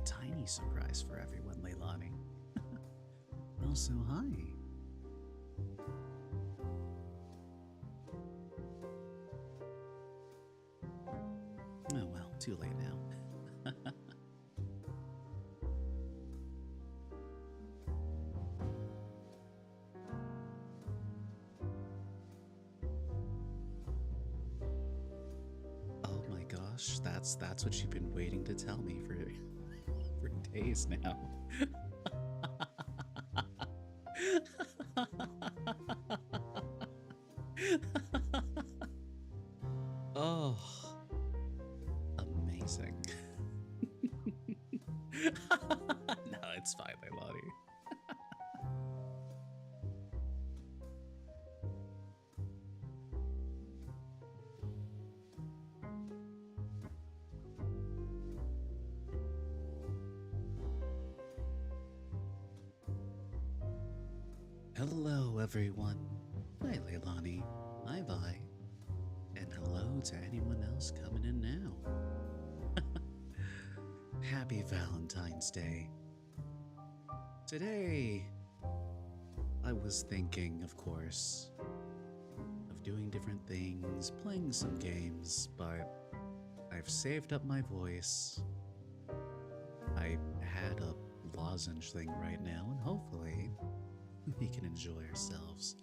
tiny surprise for everyone, Leilani. Also, hi. Oh well, too late now. Oh my gosh, that's what you've been waiting to tell me for for days now. Oh, amazing. No, it's fine, Leilani. Hello, everyone. Hi, Leilani. Hi, Vi. And hello to anyone else coming in now. Happy Valentine's Day. Today, I was thinking, of course, of doing different things, playing some games, but I've saved up my voice. I had a lozenge thing right now, and hopefully we can enjoy ourselves.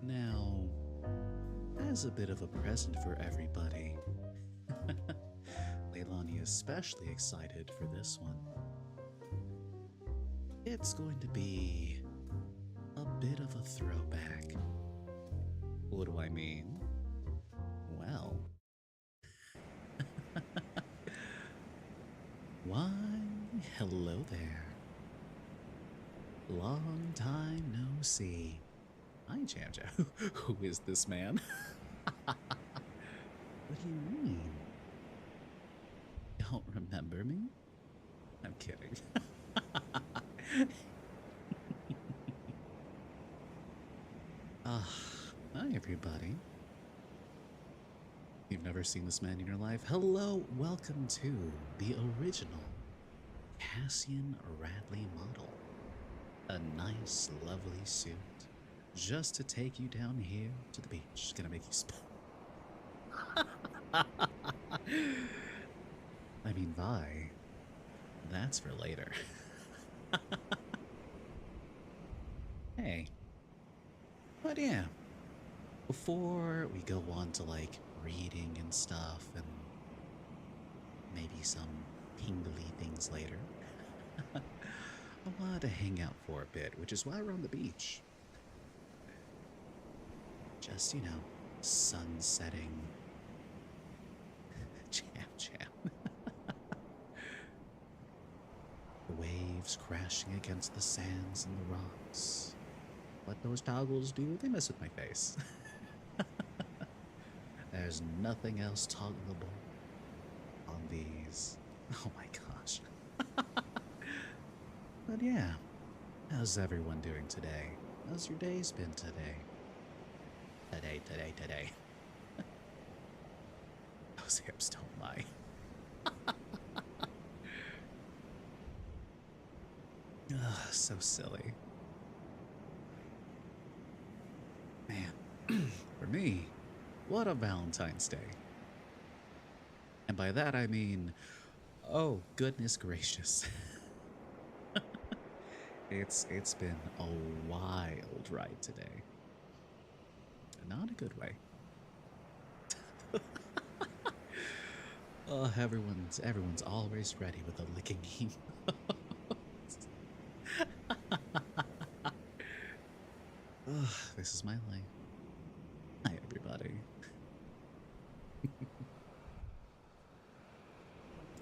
Now, as a bit of a present for everybody, Leilani is especially excited for this one. It's going to be a bit of a throwback. What do I mean? Well, why, hello there. Long time no see. Hi, Jamja. Who is this man? What do you mean? Don't remember me? I'm kidding. Hi, everybody. You've never seen this man in your life? Hello, welcome to the original Cassian Radley model. A nice, lovely suit. Just to take you down here to the beach. Gonna make you I mean, Vi, that's for later. Hey. But yeah, before we go on to like reading and stuff and maybe some tingly things later, I wanted to hang out for a bit, which is why we're on the beach. Just, you know, sun setting. Jam. The waves crashing against the sands and the rocks. What those toggles do, they mess with my face. There's nothing else toggleable on these. Oh my gosh. But yeah, how's everyone doing today? How's your days been today? Today. Those hips don't lie. Ugh, so silly. Man, for me, what a Valentine's Day. And by that I mean, oh goodness gracious. It's been a wild ride today. Not a good way. Oh, everyone's always ready with a licking emote. Ugh, this is my life. Hi, everybody.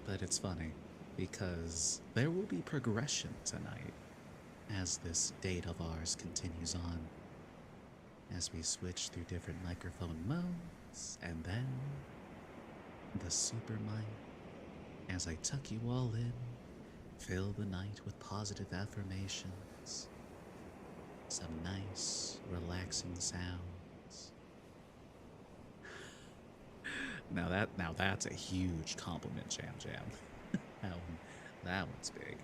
But it's funny, because there will be progression tonight as this date of ours continues on, as we switch through different microphone modes, and then the super mic, as I tuck you all in, fill the night with positive affirmations, some nice, relaxing sounds. Now that's a huge compliment, Jam Jam. That one's big.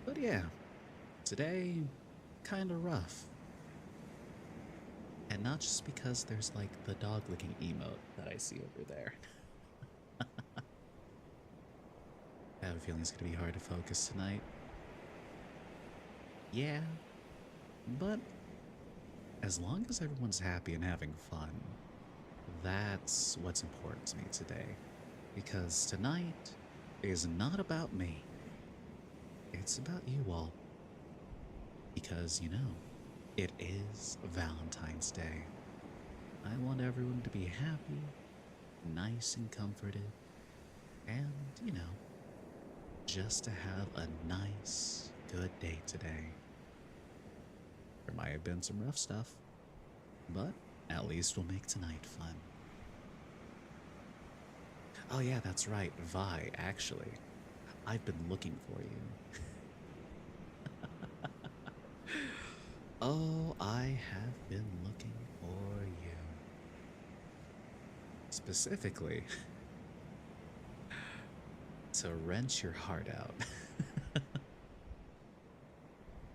But yeah, today kind of rough. And not just because there's like the dog licking emote that I see over there. I have a feeling it's gonna be hard to focus tonight. Yeah, but as long as everyone's happy and having fun, that's what's important to me today. Because tonight is not about me, it's about you all. Because, you know, it is Valentine's Day. I want everyone to be happy, nice and comforted, and, you know, just to have a nice, good day today. There might have been some rough stuff, but at least we'll make tonight fun. Oh yeah, that's right, Vi, actually. I've been looking for you. Oh, I have been looking for you. Specifically, to wrench your heart out.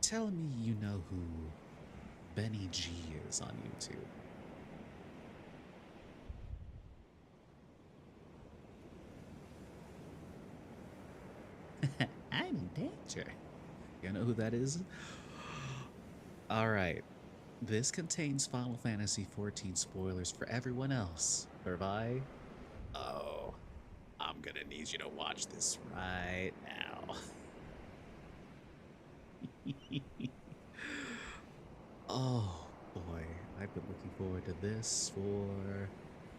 Tell me you know who Benny G is on YouTube. I'm in danger. You know who that is? Alright. This contains Final Fantasy XIV spoilers for everyone else. Herby? Oh, I'm gonna need you to watch this right now. Oh boy, I've been looking forward to this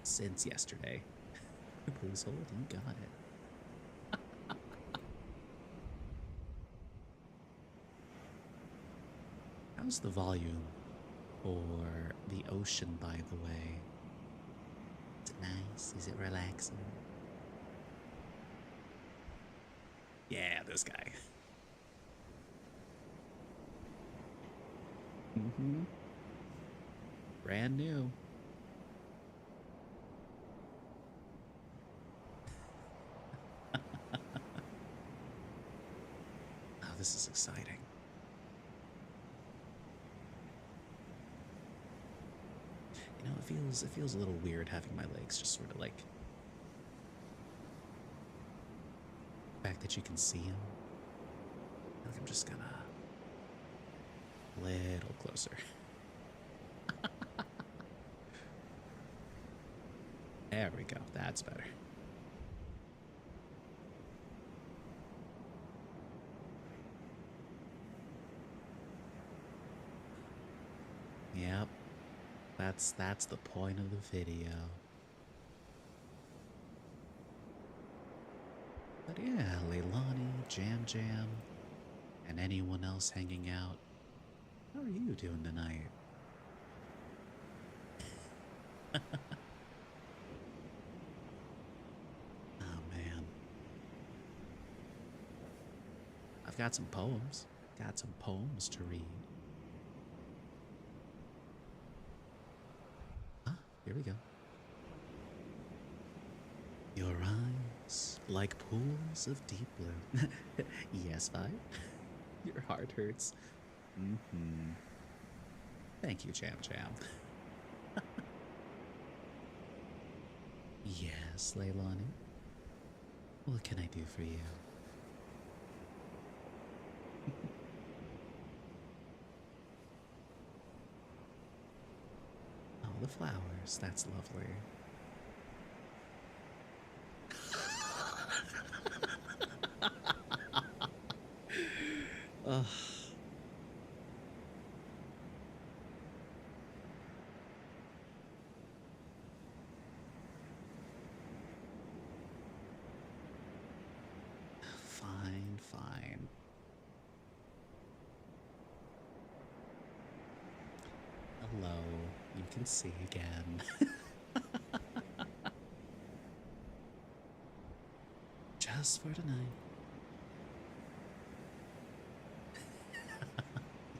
since yesterday. Please hold, you got it. How's the volume for the ocean, by the way? Is it nice? Is it relaxing? Yeah, this guy. Mm-hmm. Brand new. Oh, this is exciting. You know, it feels a little weird having my legs just sort of like, the fact that you can see them. I feel like I'm just gonna a little closer. There we go. That's better. Yep. That's the point of the video. But yeah, Leilani, Jam Jam, and anyone else hanging out, how are you doing tonight? Oh man. I've got some poems. Got some poems to read. Ah, here we go. Your eyes like pools of deep blue. Yes, Vi. Your heart hurts. Mm-hmm. Thank you, Jam Jam. Yes, Leilani. What can I do for you? Oh, the flowers. That's lovely. Ugh. Fine, fine. Hello, you can see again. Just for tonight.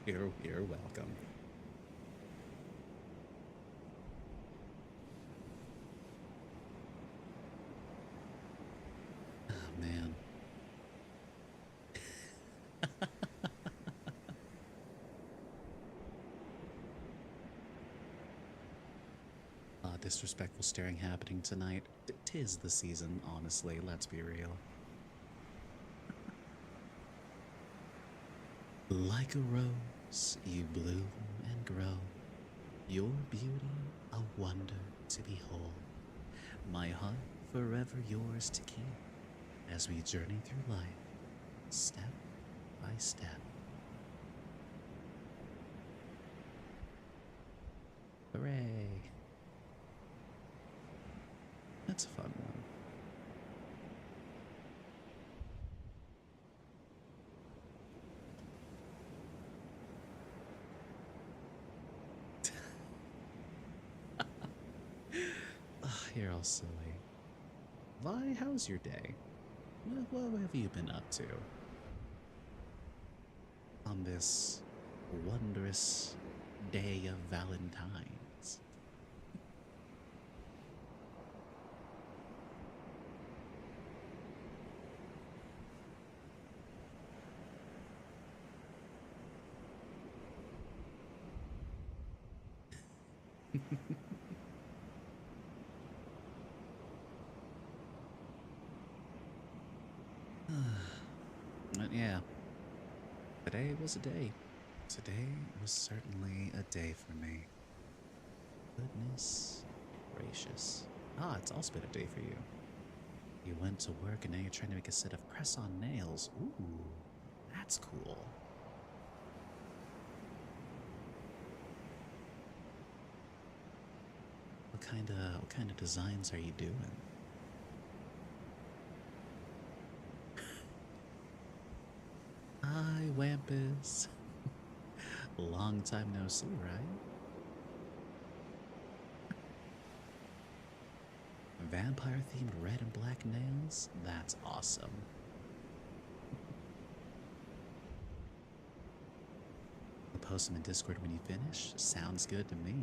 You're welcome. Oh, man. Disrespectful staring happening tonight. Tis the season, honestly, let's be real. Like a rose, you bloom and grow, your beauty a wonder to behold. My heart forever yours to keep, as we journey through life, step by step. Hooray! That's a fun one. You're all silly. Vi, how's your day? What have you been up to? On this wondrous day of Valentine's. But yeah, today was a day. Today was certainly a day for me. Goodness gracious. Ah, it's also been a day for you. You went to work and now you're trying to make a set of press-on nails. Ooh, that's cool. What kind of designs are you doing? Hi, Wampus. Long time no see, right? Vampire-themed red and black nails? That's awesome. I'll post them in Discord when you finish. Sounds good to me.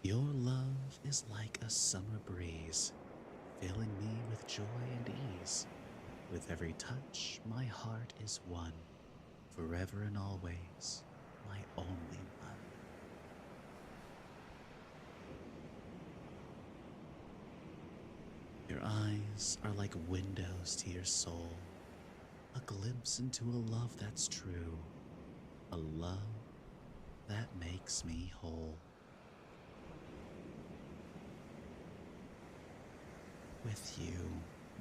Your love is like a summer breeze, filling me with joy and ease. With every touch, my heart is one, forever and always, my only one. Your eyes are like windows to your soul, a glimpse into a love that's true, a love that makes me whole. With you,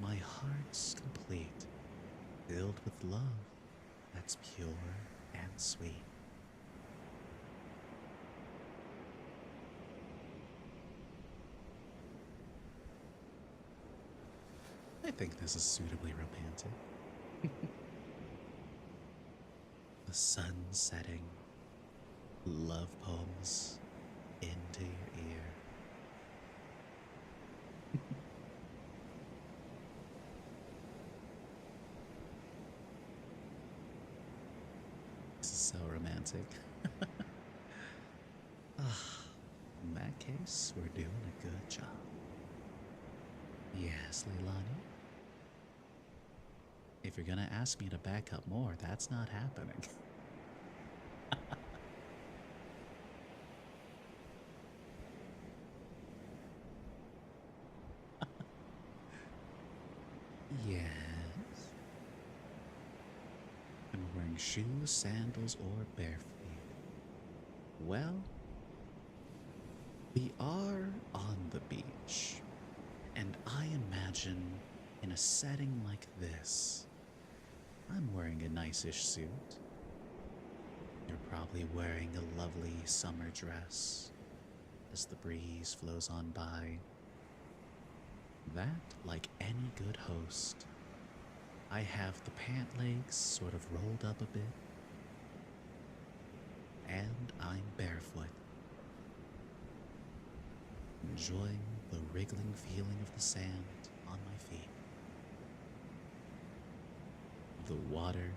my heart's complete, filled with love that's pure and sweet. I think this is suitably romantic. The sun setting, love poems into your ear. This is so romantic. In that case, we're doing a good job. Yes, Leilani. If you're gonna ask me to back up more, that's not happening. Yes. I'm wearing shoes, sandals, or bare feet. Well, we are on the beach, and I imagine in a setting like this, I'm wearing a nice-ish suit. You're probably wearing a lovely summer dress as the breeze flows on by. That, like any good host, I have the pant legs sort of rolled up a bit, and I'm barefoot, enjoying the wriggling feeling of the sand on my feet. The water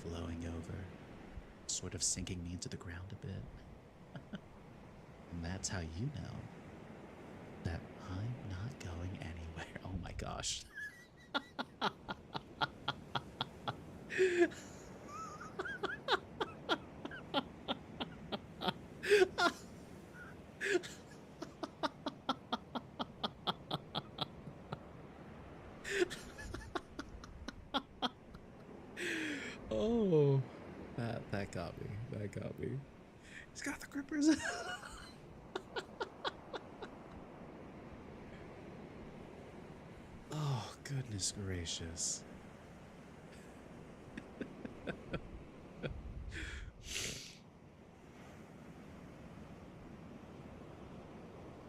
flowing over, sort of sinking me into the ground a bit. And that's how you know that I'm not going anywhere. Oh my gosh. Oh, that got me. That got me. He's got the grippers. Oh, goodness gracious.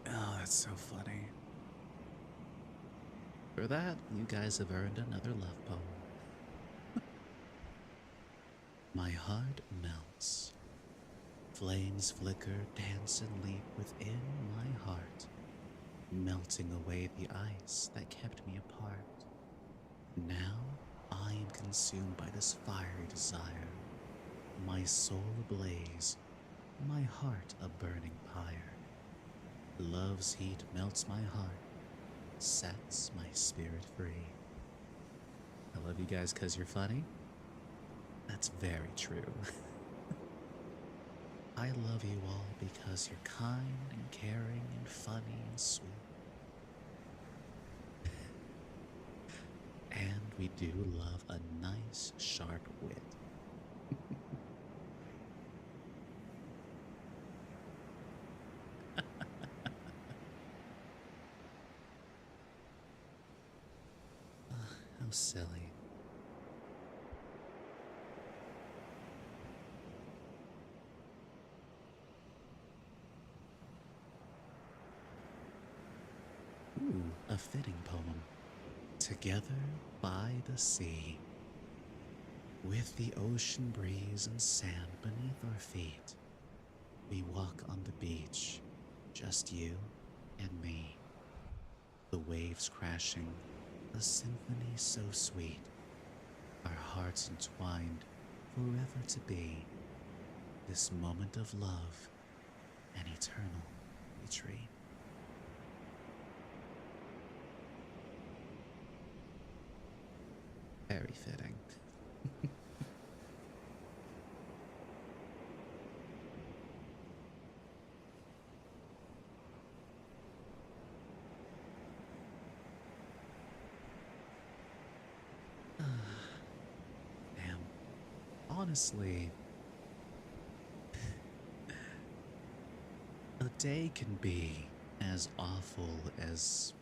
Oh, that's so funny. For that, you guys have earned another love poem. My heart melts. Flames flicker, dance, and leap within my heart, melting away the ice that kept me apart. Now I am consumed by this fiery desire, my soul ablaze, my heart a burning pyre. Love's heat melts my heart, sets my spirit free. I love you guys because you're funny. That's very true. I love you all because you're kind and caring and funny and sweet. And we do love a nice, sharp wit. How silly. Ooh, a fitting poem. Together by the sea, with the ocean breeze and sand beneath our feet, we walk on the beach, just you and me. The waves crashing, a symphony so sweet, our hearts entwined forever to be, this moment of love, an eternal retreat. Very fitting. Damn. Honestly, a day can be as awful as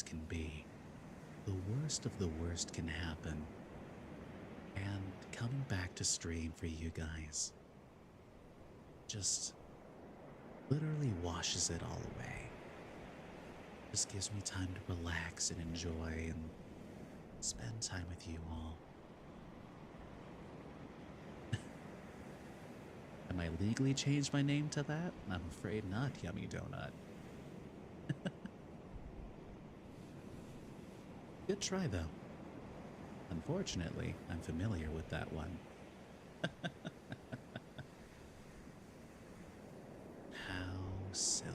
can be. The worst of the worst can happen, and coming back to stream for you guys just literally washes it all away. Just gives me time to relax and enjoy and spend time with you all. Am I legally changed my name to that? I'm afraid not, Yummy Donut. Good try, though. Unfortunately, I'm familiar with that one. How silly.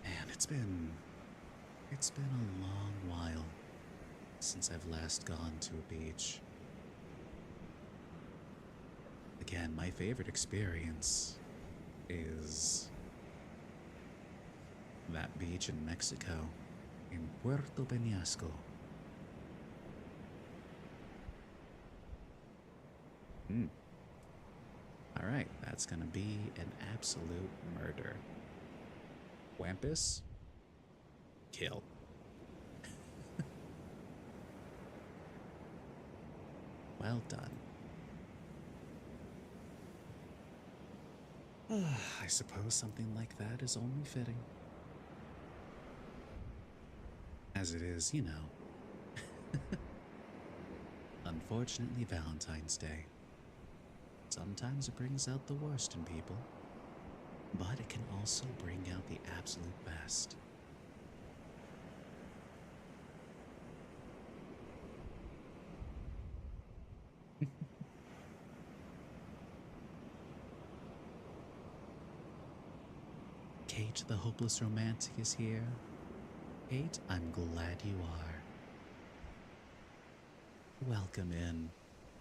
Man, it's been a long while since I've last gone to a beach. Again, my favorite experience is that beach in Mexico, in Puerto Peñasco. Alright, that's gonna be an absolute murder. Wampus? Kill. Well done. I suppose something like that is only fitting. As it is, you know. Unfortunately, Valentine's Day. Sometimes it brings out the worst in people, but it can also bring out the absolute best. Kate the hopeless romantic is here. Kate, I'm glad you are. Welcome in,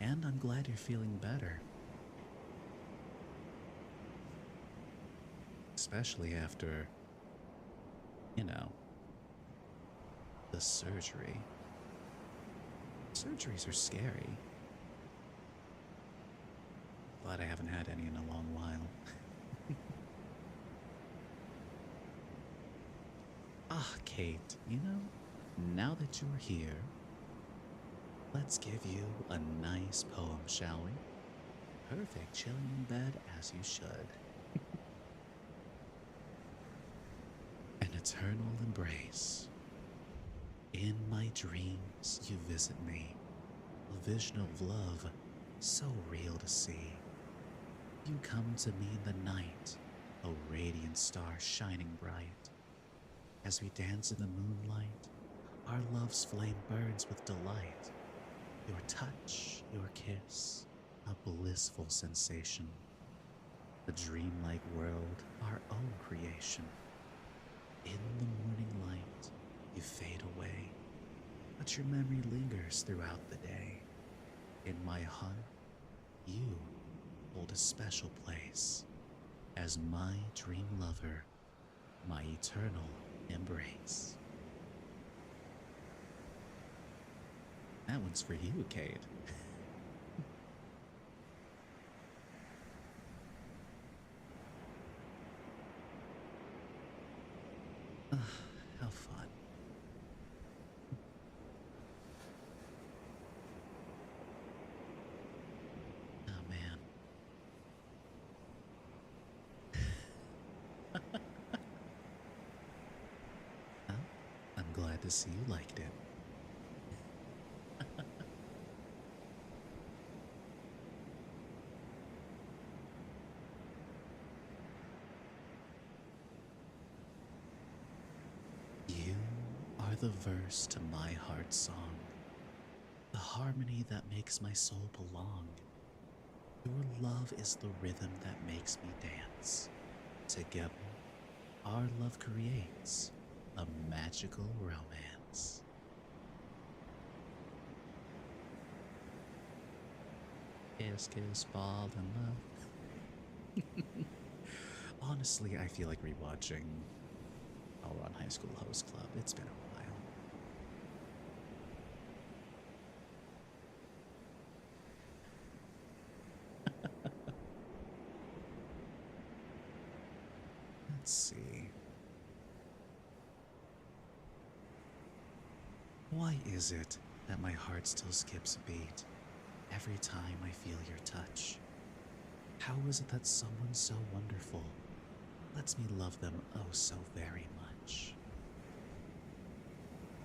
and I'm glad you're feeling better. Especially after, you know, the surgery. Surgeries are scary. Glad I haven't had any in a long while. Ah, Kate, you know, now that you're here, let's give you a nice poem, shall we? Perfect, chilling in bed as you should. An eternal embrace. In my dreams you visit me, a vision of love so real to see. You come to me in the night, a radiant star shining bright. As we dance in the moonlight, our love's flame burns with delight. Your touch, your kiss, a blissful sensation. A dreamlike world, our own creation. In the morning light, you fade away, but your memory lingers throughout the day. In my heart, you hold a special place as my dream lover, my eternal embrace. That one's for you, Kate. How fun. Oh, man. Well, I'm glad to see you liked it. You are the verse to my heart's song, the harmony that makes my soul belong. Your love is the rhythm that makes me dance. Together, our love creates a magical romance. Kiss, kiss, fall in love. Honestly, I feel like rewatching Run High School Host Club. It's been a while. Let's see. Why is it that my heart still skips a beat every time I feel your touch? How is it that someone so wonderful lets me love them oh so very much?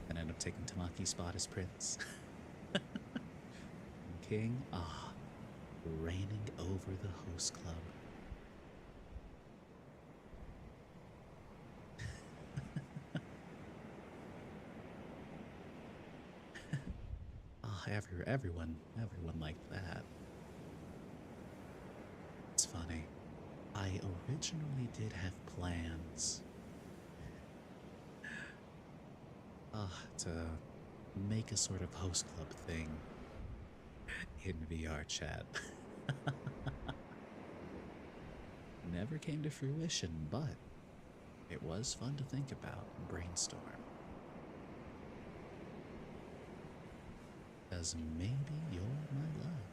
And end up taking Tamaki's spot as Prince. King, reigning over the host club. Everyone liked that. It's funny. I originally did have plans to make a sort of host club thing in VR chat. Never came to fruition, but it was fun to think about and brainstorm. Because maybe you're my love.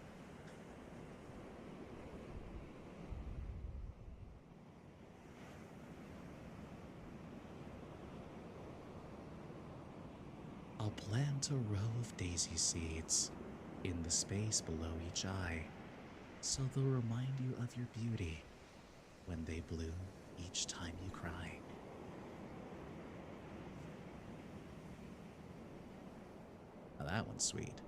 I'll plant a row of daisy seeds in the space below each eye, so they'll remind you of your beauty when they bloom each time you cry. Now that one's sweet.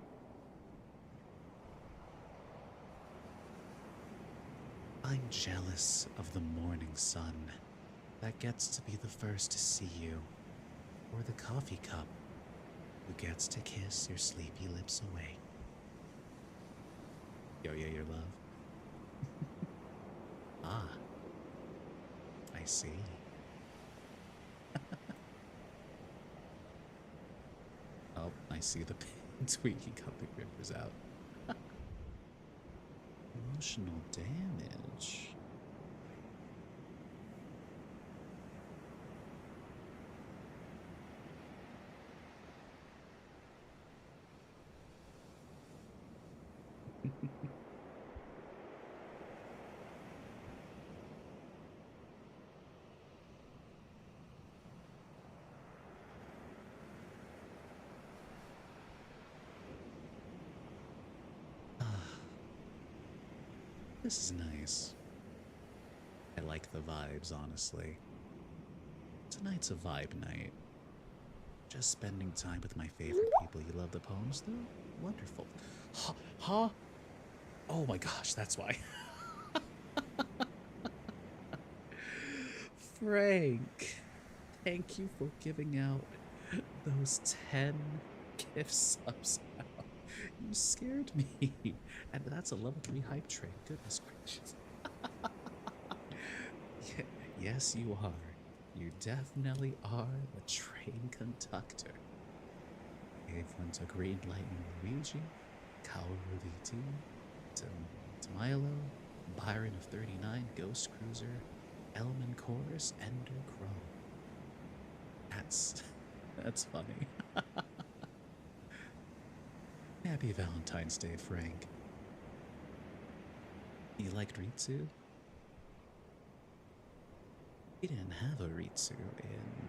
I'm jealous of the morning sun that gets to be the first to see you, or the coffee cup who gets to kiss your sleepy lips away. Yo, yeah, your love. Ah, I see. Oh, I see the pin tweaking coming rivers out. Emotional damage. This is nice. I like the vibes, honestly. Tonight's a vibe night. Just spending time with my favorite people. You love the poems, though? Wonderful. Huh? Oh my gosh, that's why. Frank, thank you for giving out those 10 gift subs now. You scared me. And that's a level 3 hype train. Goodness gracious. Yes, you are. You definitely are the train conductor. Gave one to Green Lightning Luigi, Kaoru VT, to Milo, Byron of 39, Ghost Cruiser, Elman Chorus, Ender Crow. That's funny. Happy Valentine's Day, Frank. You liked Ritsu? We didn't have a Ritsu in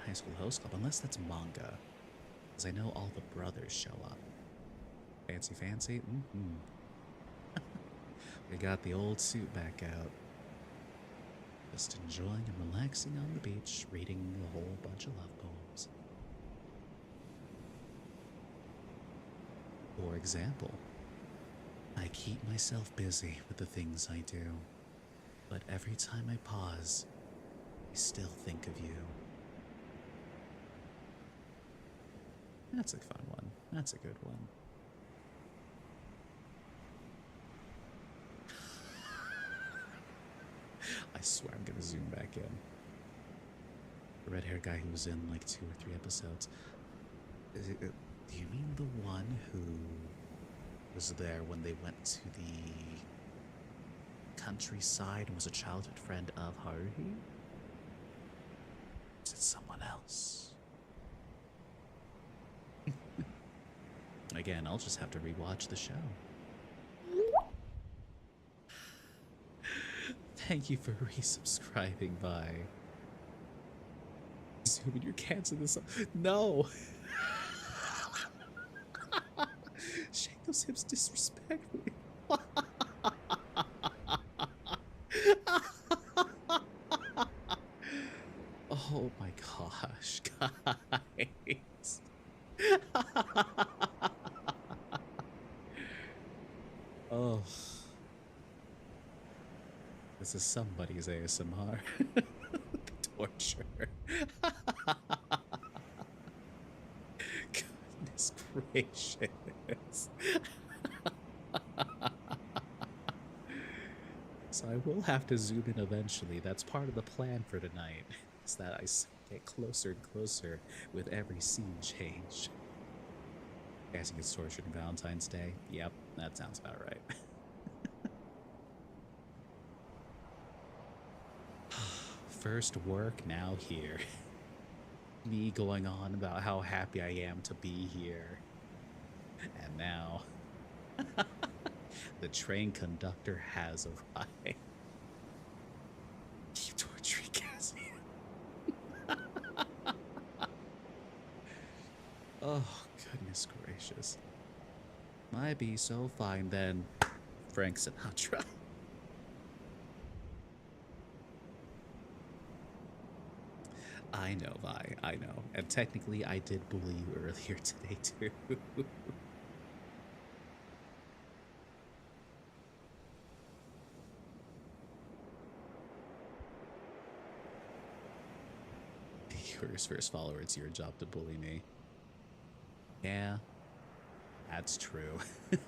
High School Host Club, unless that's manga. Because I know all the brothers show up. Fancy, fancy? Mm-hmm. We got the old suit back out. Just enjoying and relaxing on the beach, reading a whole bunch of love poems. For example, I keep myself busy with the things I do, but every time I pause, I still think of you. That's a fun one. That's a good one. I swear I'm gonna zoom back in. The red-haired guy who was in like 2 or 3 episodes. Do you mean the one who was there when they went to the countryside and was a childhood friend of Haruhi? Is it someone else? Again, I'll just have to rewatch the show. Thank you for resubscribing by zooming your cans in this. No! Shake those hips disrespectfully. Oh my gosh, guys. Oh. This is somebody's ASMR. Torture. Goodness gracious. So I will have to zoom in eventually. That's part of the plan for tonight. Is that I get closer and closer with every scene change. Cassie gets tortured on Valentine's Day. Yep, that sounds about right. First work, now here. Me going on about how happy I am to be here. And now, the train conductor has arrived. Keep torturing Cassie. Oh, goodness gracious. Might be so fine then, Frank Sinatra. I know, Vi, I know. And technically, I did bully you earlier today, too. Twitter's first follower, it's your job to bully me. Yeah, that's true. He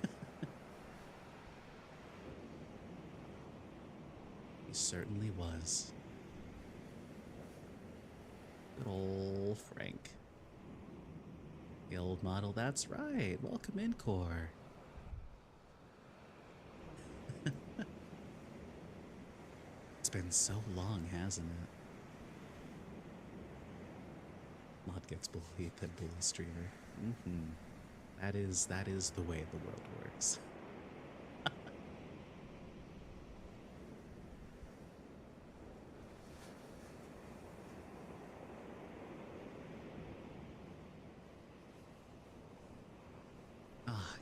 certainly was. Good old Frank. The old model, that's right. Welcome in, Core. It's been so long, hasn't it? Mod gets bullied, then bully streamer. That is the way the world works.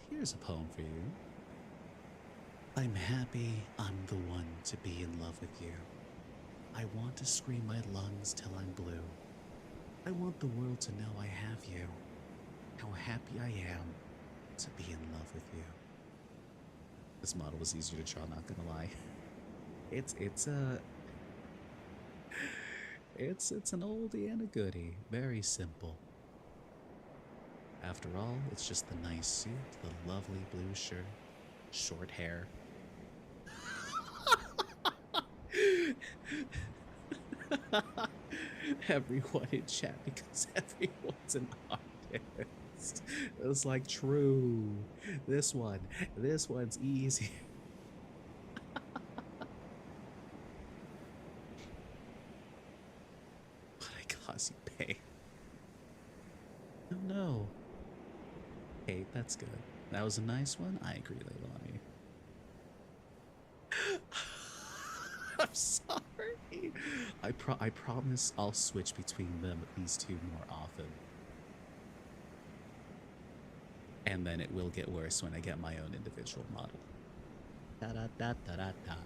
Here's a poem for you. I'm happy I'm the one to be in love with you. I want to scream my lungs till I'm blue. I want the world to know I have you. How happy I am to be in love with you. This model was easier to draw, not gonna lie. It's an oldie and a goodie. Very simple. After all, it's just the nice suit, the lovely blue shirt, short hair. Everyone in chat because everyone's an artist. It was like, true. This one's easy. But I cause you pain. Oh no. Hey, that's good. That was a nice one. I agree, Leilani. I'm sorry. I promise I'll switch between these two more often. And then it will get worse when I get my own individual model. Da da da da da da.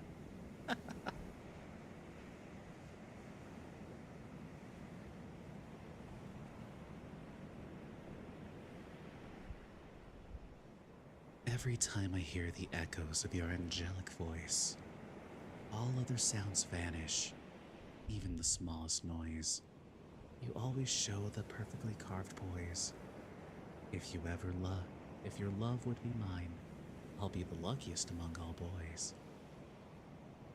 Every time I hear the echoes of your angelic voice, all other sounds vanish, even the smallest noise. You always show the perfectly carved poise. If your love would be mine, I'll be the luckiest among all boys.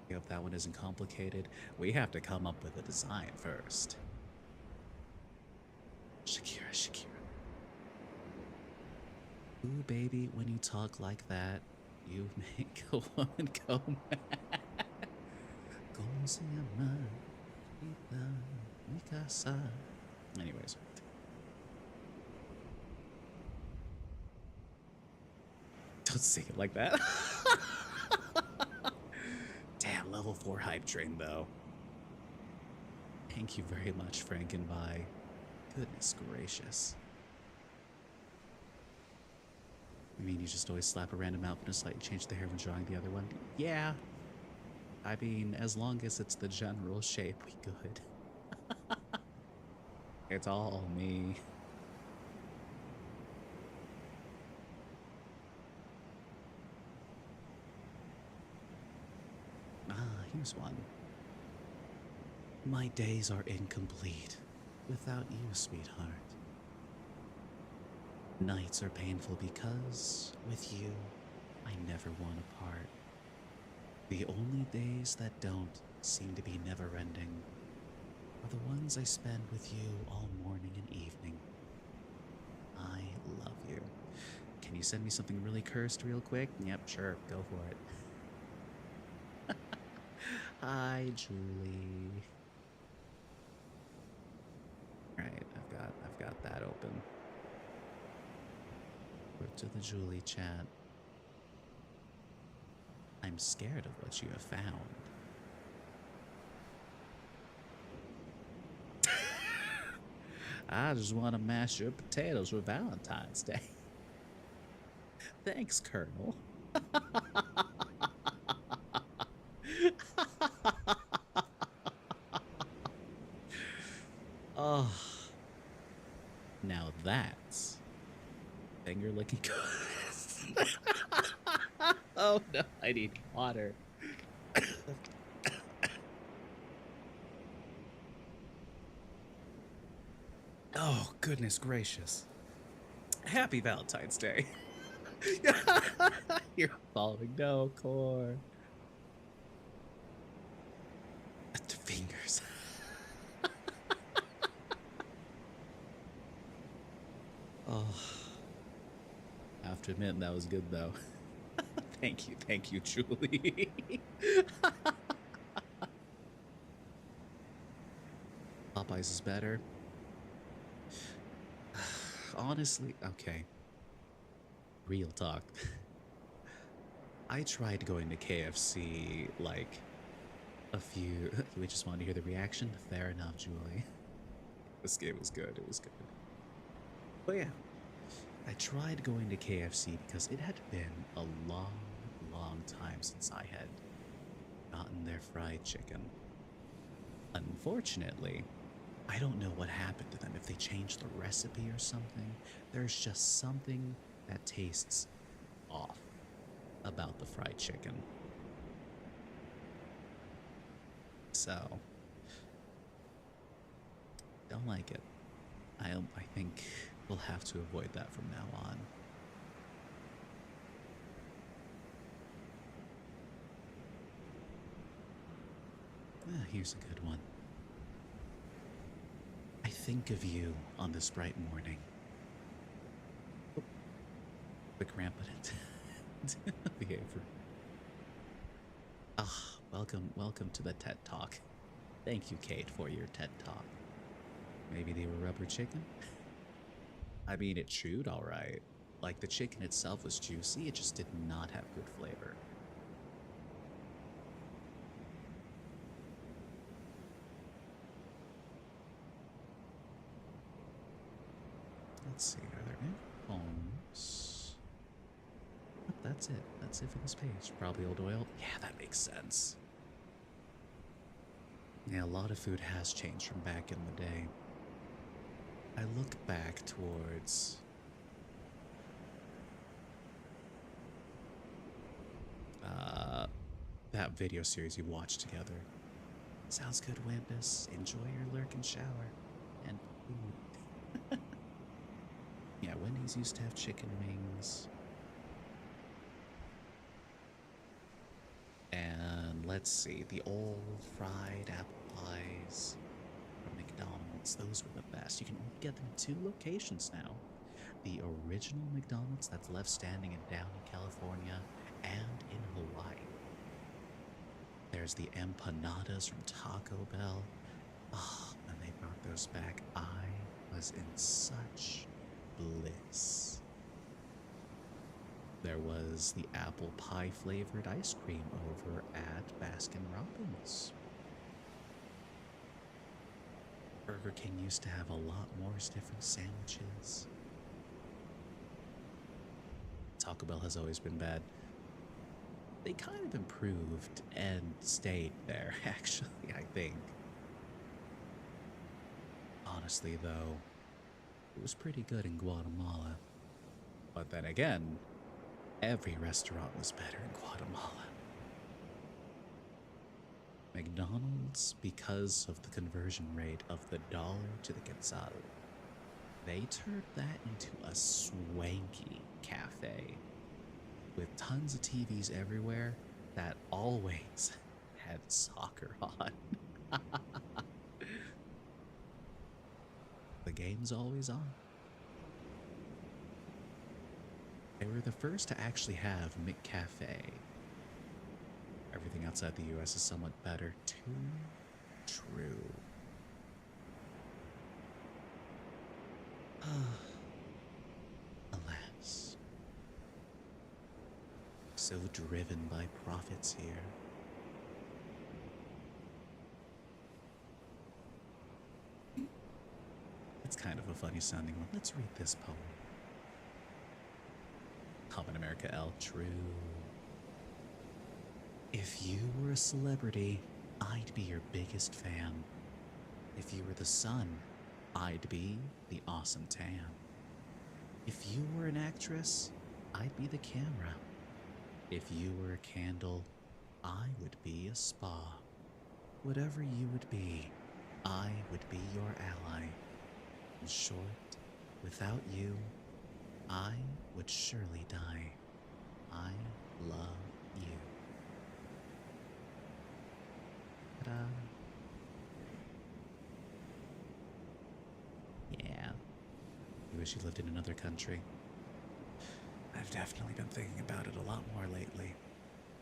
If that one isn't complicated, we have to come up with a design first. Shakira. Ooh, baby, when you talk like that, you make a woman go mad. Como se llama? Mi casa. Anyways. Don't sing it like that. Damn, level 4 hype train, though. Thank you very much, Frankenby. Goodness gracious. I mean, you just always slap a random outfit and slightly change the hair when drawing the other one? Yeah. I mean, as long as it's the general shape, we good. It's all me. Here's one. My days are incomplete without you, sweetheart. Nights are painful because, with you, I never want to part. The only days that don't seem to be never-ending are the ones I spend with you all morning and evening. I love you. Can you send me something really cursed real quick? Yep, sure, go for it. Hi, Julie. Alright, I've got that open. To the Julie chat. I'm scared of what you have found. I just want to mash your potatoes for Valentine's Day. Thanks, Colonel. Oh, now that's finger licking good. Oh no, I need water. Oh, goodness gracious. Happy Valentine's Day. You're following no core. At the fingers. Oh, I have to admit that was good though. Thank you, Julie. Popeyes is better. Honestly, okay. Real talk. I tried going to KFC like a few. We just want to hear the reaction. Fair enough, Julie. This game was good. It was good. But yeah, I tried going to KFC because it had been a long, long time since I had gotten their fried chicken. Unfortunately, I don't know what happened to them. If they changed the recipe or something, there's just something that tastes off about the fried chicken. So, don't like it. I think we'll have to avoid that from now on. Here's a good one. I think of you on this bright morning. Oh, quick ramp it. Behavior. Ah, welcome to the TED Talk. Thank you, Kate, for your TED Talk. Maybe they were rubber chicken? I mean, it chewed all right. Like, the chicken itself was juicy, it just did not have good flavor. Let's see, are there any poems? Oh, that's it. That's it for this page. Probably old oil. Yeah, that makes sense. Yeah, a lot of food has changed from back in the day. I look back towards that video series you watched together. Sounds good, Wampus. Enjoy your lurk and shower. And food. Yeah, Wendy's used to have chicken wings. And let's see, the old fried apple pies from McDonald's. Those were the best. You can only get them in 2 locations now. The original McDonald's that's left standing in Downey, California, and in Hawaii. There's the empanadas from Taco Bell. Oh, when they brought those back, I was in such bliss. There was the apple pie flavored ice cream over at Baskin Robbins. Burger King used to have a lot more different sandwiches. Taco Bell has always been bad. They kind of improved and stayed there, actually, I think. Honestly, though, it was pretty good in Guatemala. But then again, every restaurant was better in Guatemala. McDonald's, because of the conversion rate of the dollar to the quetzal, they turned that into a swanky cafe with tons of TVs everywhere that always had soccer on. The game's always on. They were the first to actually have McCafe. Everything outside the US is somewhat better. Too true. Alas. So driven by profits here. It's kind of a funny sounding one. Let's read this poem. Common America L. True. If you were a celebrity, I'd be your biggest fan. If you were the sun, I'd be the awesome tan. If you were an actress, I'd be the camera. If you were a candle, I would be a spa. Whatever you would be, I would be your ally. In short, without you, I would surely die. I love you. Ta-da. Yeah. You wish you lived in another country. I've definitely been thinking about it a lot more lately.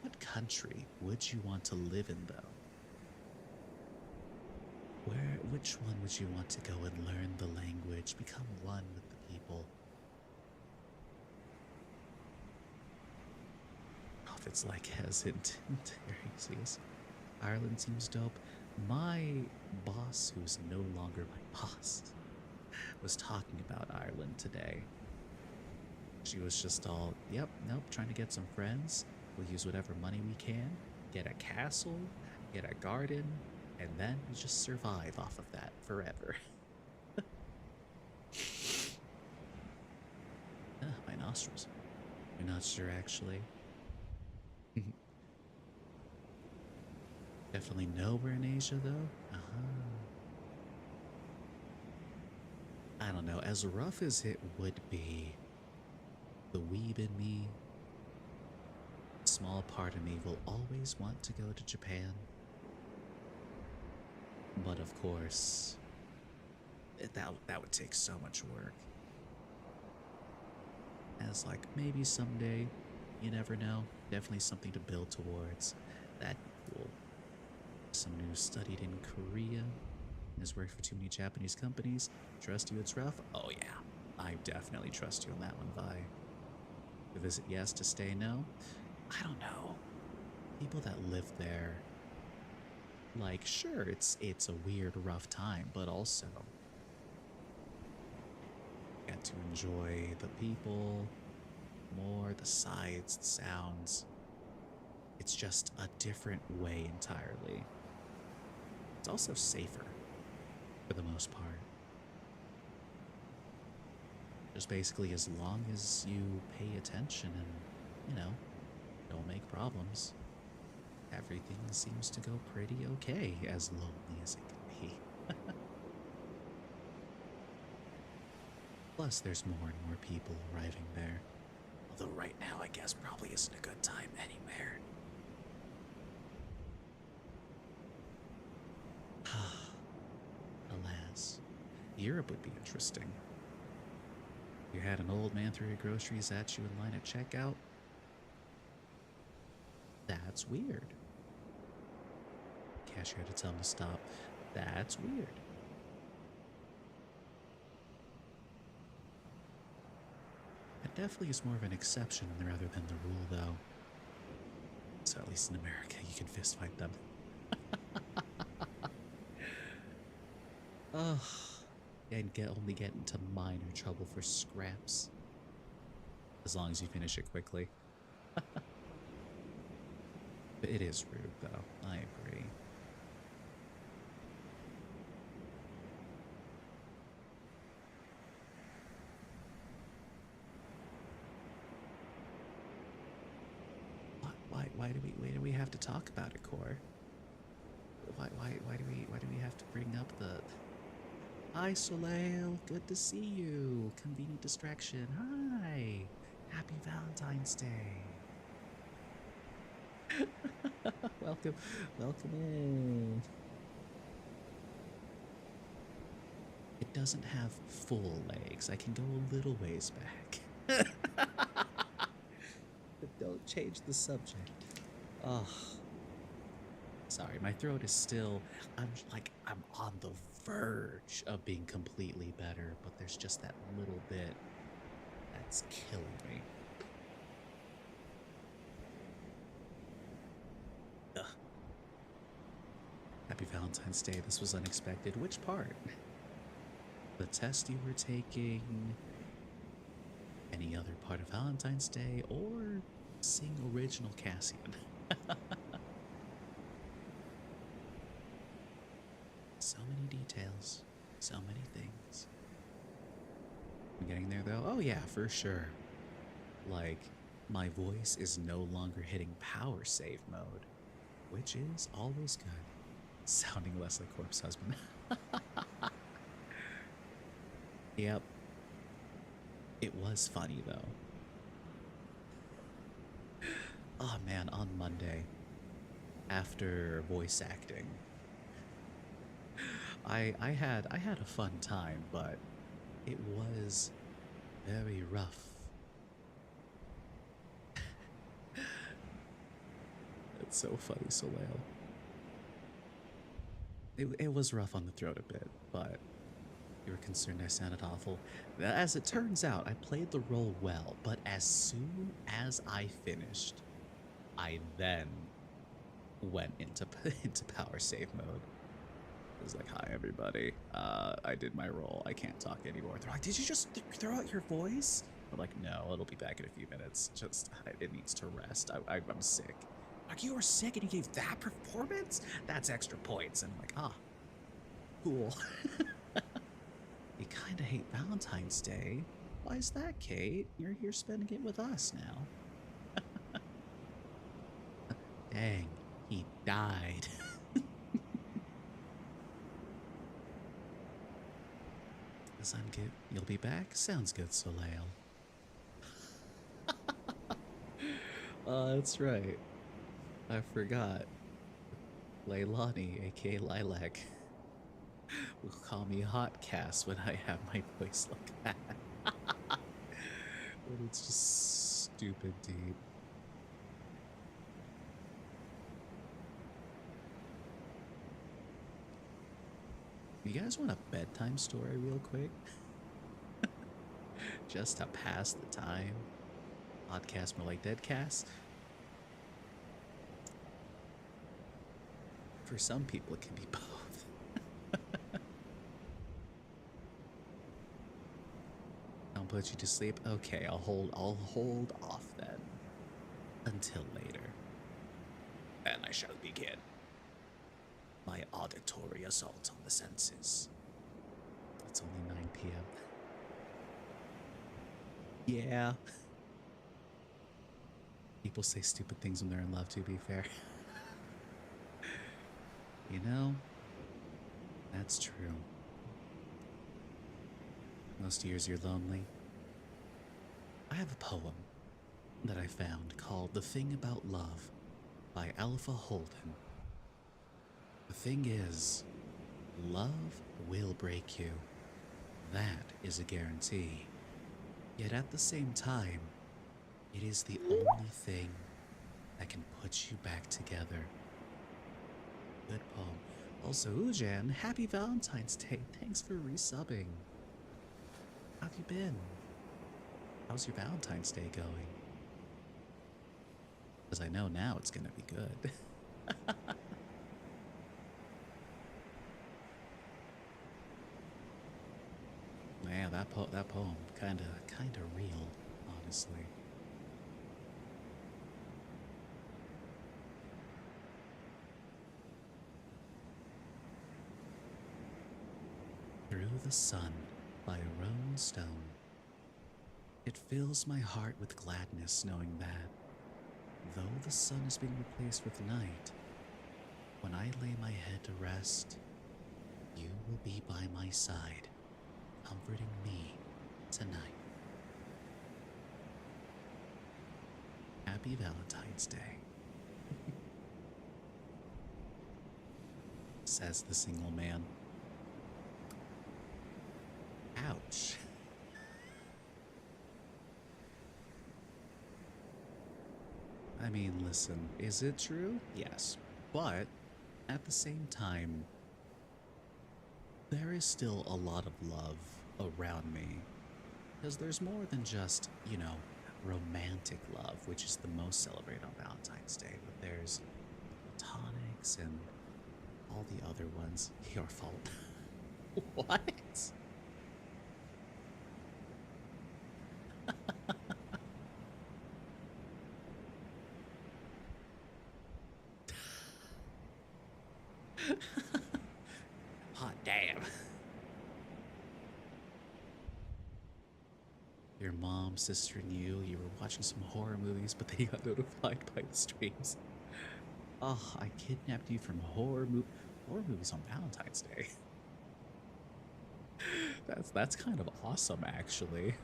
What country would you want to live in, though? Which one would you want to go and learn the language, become one with the people? Oh, if it's like hesitant, Teresias. Ireland seems dope. My boss, who's no longer my boss, was talking about Ireland today. She was just all, yep, nope, trying to get some friends. We'll use whatever money we can, get a castle, get a garden, and then we just survive off of that forever. My nostrils. You're not sure, actually. Definitely nowhere in Asia, though. I don't know. As rough as it would be, the weeb in me, a small part of me will always want to go to Japan. But of course, that would take so much work. As like, maybe someday, you never know, definitely something to build towards. That'd be cool. Someone who studied in Korea, has worked for too many Japanese companies. Trust you, it's rough? Oh yeah, I definitely trust you on that one, Vi. To visit, yes. To stay, no. I don't know. People that live there, like, sure, it's a weird, rough time, but also get to enjoy the people more, the sights, the sounds. It's just a different way entirely. It's also safer, for the most part. Just basically as long as you pay attention and, don't make problems, everything seems to go pretty okay, as lonely as it can be. Plus, there's more and more people arriving there. Although right now, I guess, probably isn't a good time anywhere. Alas, Europe would be interesting. You had an old man throw your groceries at you in line at checkout? That's weird. Cashier had to tell him to stop. That's weird. It definitely is more of an exception rather than the rule, though. So at least in America, you can fistfight them. Ugh. And only get into minor trouble for scraps. As long as you finish it quickly. But it is rude, though. I agree. Why do we have to talk about it, Core? Why do we have to bring up the... Hi, Soleil. Good to see you. Convenient distraction. Hi. Happy Valentine's Day. Welcome in. It doesn't have full legs. I can go a little ways back. But don't change the subject. Oh. Sorry, my throat is still, I'm on the verge of being completely better, but there's just that little bit that's killing me. Ugh. Happy Valentine's Day. This was unexpected. Which part? The test you were taking? Any other part of Valentine's Day? Or seeing original Cassian? So many details, so many things. I'm getting there though. Oh yeah, for sure. Like, my voice is no longer hitting power save mode, which is always good. Sounding less like Corpse Husband. Yep. It was funny though. Oh man, on Monday, after voice acting, I had a fun time, but it was very rough. It's so funny, Soleil. It was rough on the throat a bit, but you were concerned I sounded awful. As it turns out, I played the role well, but as soon as I finished, I then went into into power save mode. It was like, "Hi everybody, I did my role. I can't talk anymore." They're like, "Did you just throw out your voice?" I'm like, "No, it'll be back in a few minutes. Just it needs to rest. I'm sick." Like, "You were sick and you gave that performance? That's extra points." And I'm like, "Ah, cool." You kind of hate Valentine's Day. Why is that, Kate? You're here spending it with us now. Dang, he died. As I'm good. You'll be back? Sounds good, Soleil. Oh, that's right. I forgot. Leilani, aka Lilac, will call me Hot Cass when I have my voice like that. But it's just stupid deep. You guys want a bedtime story real quick? Just to pass the time? Podcast more like Deadcast? For some people, it can be both. I'll put you to sleep. Okay, I'll hold off then until later. And I shall begin my auditory assault on the senses. It's only 9 p.m. Yeah. People say stupid things when they're in love, to be fair. You know, that's true. Most years you're lonely. I have a poem that I found called The Thing About Love by Alpha Holden. The thing is, love will break you. That is a guarantee. Yet at the same time, it is the only thing that can put you back together. Good poem. Also, Ujan, happy Valentine's Day. Thanks for resubbing. How have you been? How's your Valentine's Day going? Because I know now it's gonna be good. Yeah, that poem, kinda real, honestly. Through the Sun by Roan Stone. It fills my heart with gladness knowing that, though the sun is being replaced with night, when I lay my head to rest, you will be by my side, comforting me tonight. Happy Valentine's Day, says the single man. Ouch. I mean, listen, is it true? Yes. But at the same time, there is still a lot of love around me. Because there's more than just, romantic love, which is the most celebrated on Valentine's Day. But there's platonics and all the other ones. Your fault. What? Hot damn. Your mom, sister, and you were watching some horror movies, but they got notified by the streams. Oh, I kidnapped you from horror movies on Valentine's Day. That's kind of awesome, actually.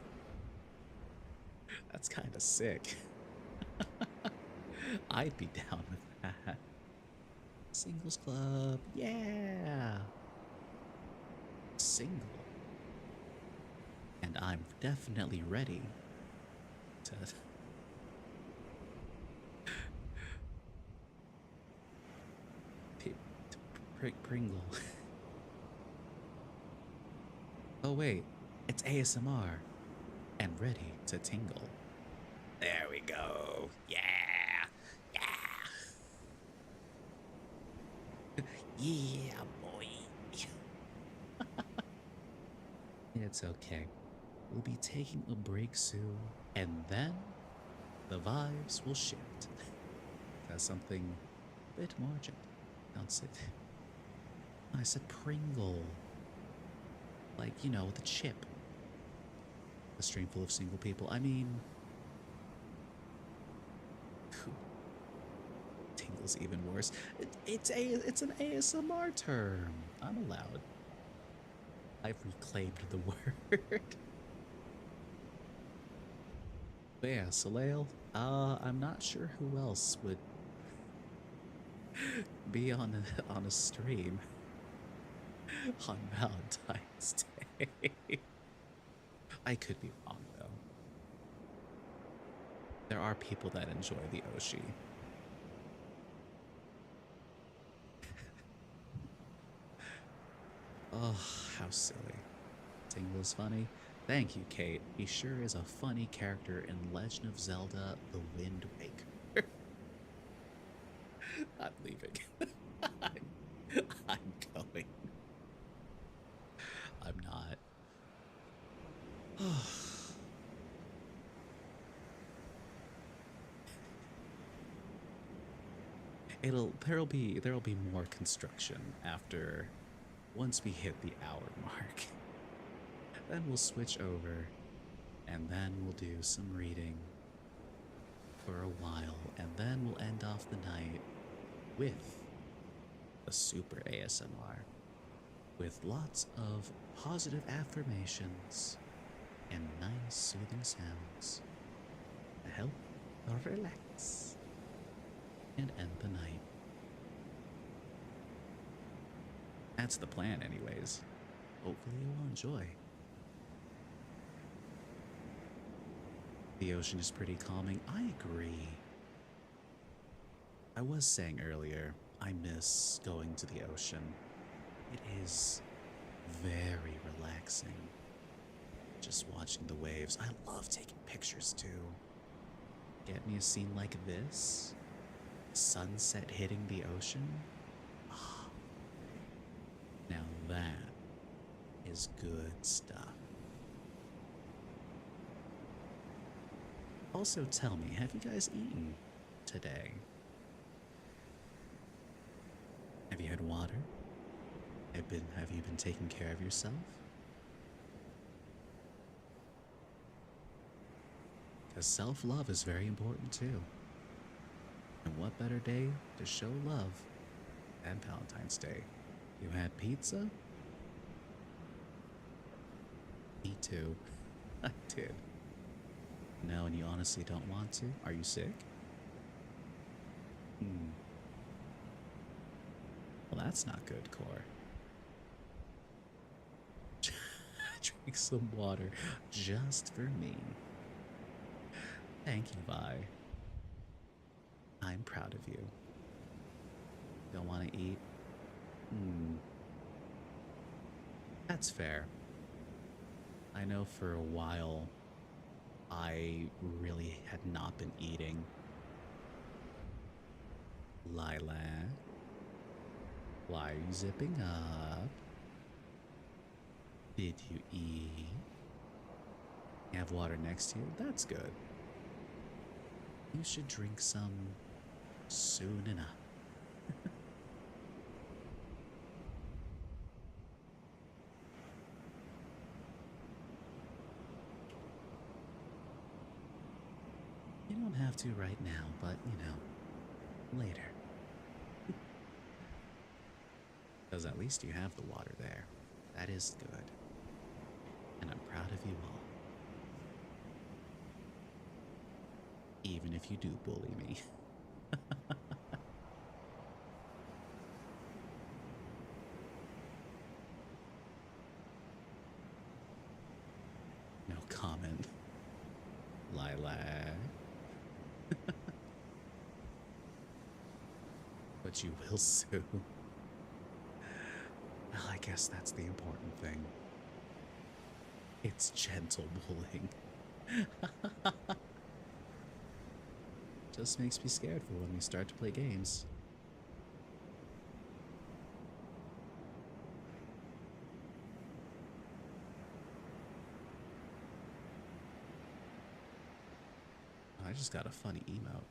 That's kind of sick. I'd be down with that. Singles club, yeah. Single. And I'm definitely ready to Pringle. Oh wait, it's ASMR and ready to tingle. There we go. Yeah. Yeah. Yeah, boy. It's okay. We'll be taking a break soon, and then the vibes will shift. That's something a bit more gentle. Don't it. I said Pringle. Like, you know, the chip. A stream full of single people. I mean, Tingles even worse. It's an ASMR term. I'm allowed. I've reclaimed the word. But yeah, Soleil, I'm not sure who else would be on a stream on Valentine's Day. I could be wrong though. There are people that enjoy the Oshi. Oh, how silly. Tingle's funny. Thank you, Kate. He sure is a funny character in Legend of Zelda: The Wind Waker. I'm leaving. I'm going. I'm not. There'll be more construction after once we hit the hour mark. Then we'll switch over and then we'll do some reading for a while, and then we'll end off the night with a super ASMR with lots of positive affirmations and nice soothing sounds to help relax and end the night. That's the plan anyways. Hopefully you will enjoy. The ocean is pretty calming. I agree. I was saying earlier, I miss going to the ocean. It is very relaxing. Just watching the waves. I love taking pictures too. Get me a scene like this. Sunset hitting the ocean. Oh, now that is good stuff. Also tell me, have you guys eaten today? Have you had water? Have you been taking care of yourself? Because self-love is very important too. And what better day to show love than Valentine's Day? You had pizza? Me too. I did. No, and you honestly don't want to? Are you sick? Well, that's not good, Core. Drink some water just for me. Thank you, Vi. I'm proud of you. Don't want to eat? That's fair. I know for a while I really had not been eating. Lilac, why are you zipping up? Did you eat? You have water next to you? That's good. You should drink some soon enough. You don't have to right now, but, you know, later. Because at least you have the water there. That is good. out of you all. Even if you do bully me. No comment. Lilac. But you will sue. Well, I guess that's the important thing. It's gentle bullying. Just makes me scared for when we start to play games. I just got a funny emote.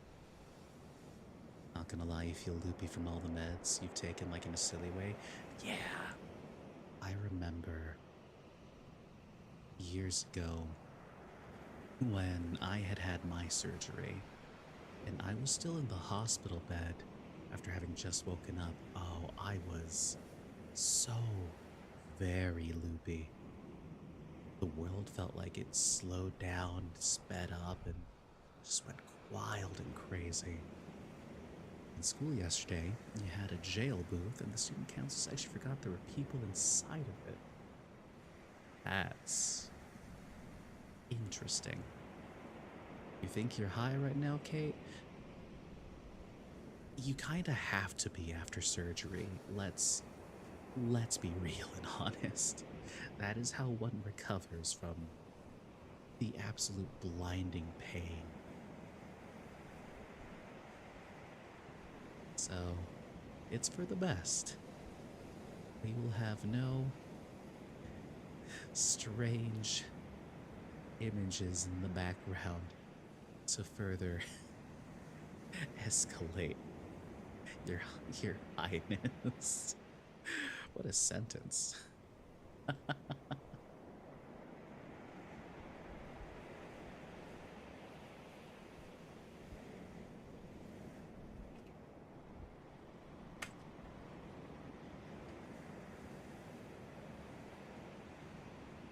Not gonna lie, you feel loopy from all the meds you've taken, like in a silly way. Yeah, I remember years ago when I had had my surgery and I was still in the hospital bed after having just woken up. Oh, I was so very loopy. The world felt like it slowed down, sped up, and just went wild and crazy. In school yesterday, you had a jail booth, and the student council actually forgot there were people inside of it. That's interesting. You think you're high right now, Kate? You kind of have to be after surgery. Let's be real and honest. That is how one recovers from the absolute blinding pain. So, it's for the best. We will have no strange images in the background to further escalate your highness. What a sentence.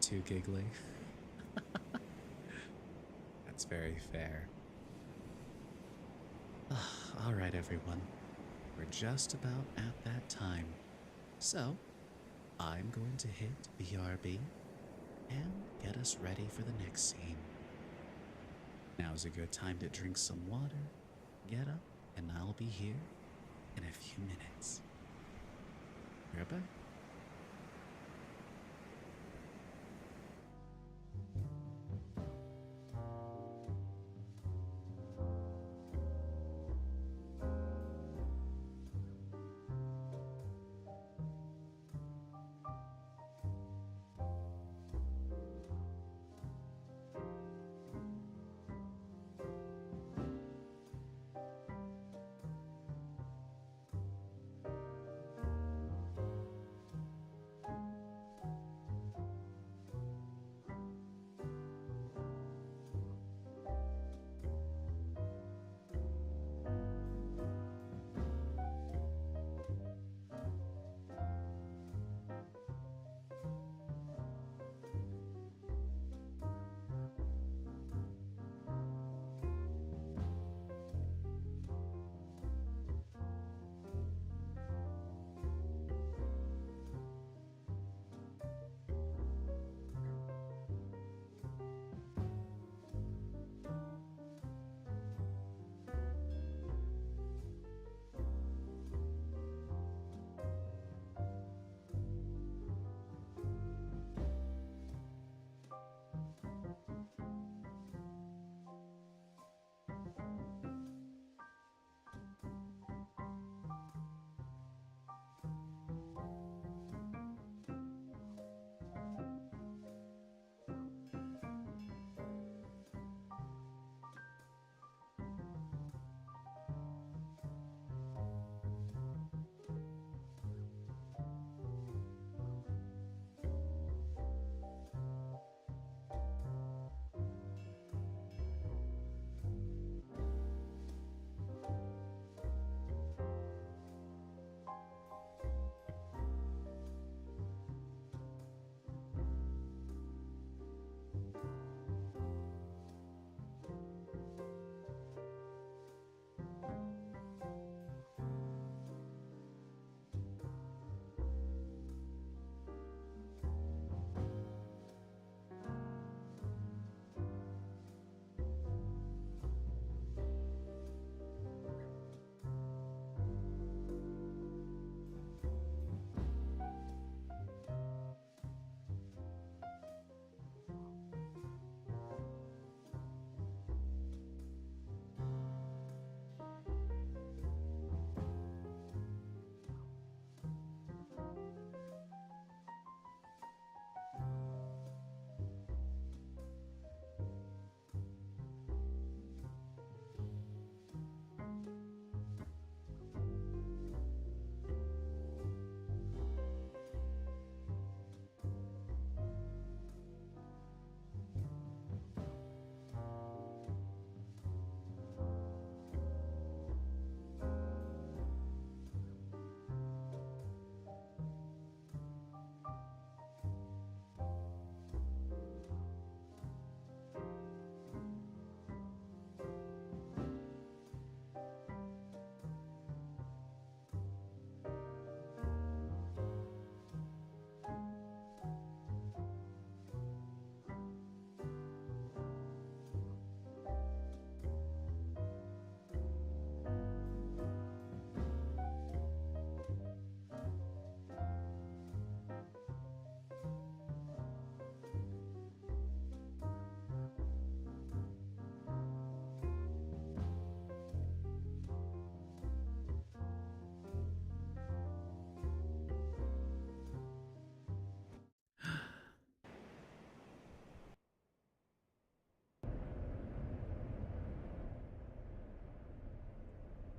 Too giggly. That's very fair. All right, everyone. We're just about at that time. So, I'm going to hit BRB and get us ready for the next scene. Now's a good time to drink some water, get up, and I'll be here in a few minutes. Right back.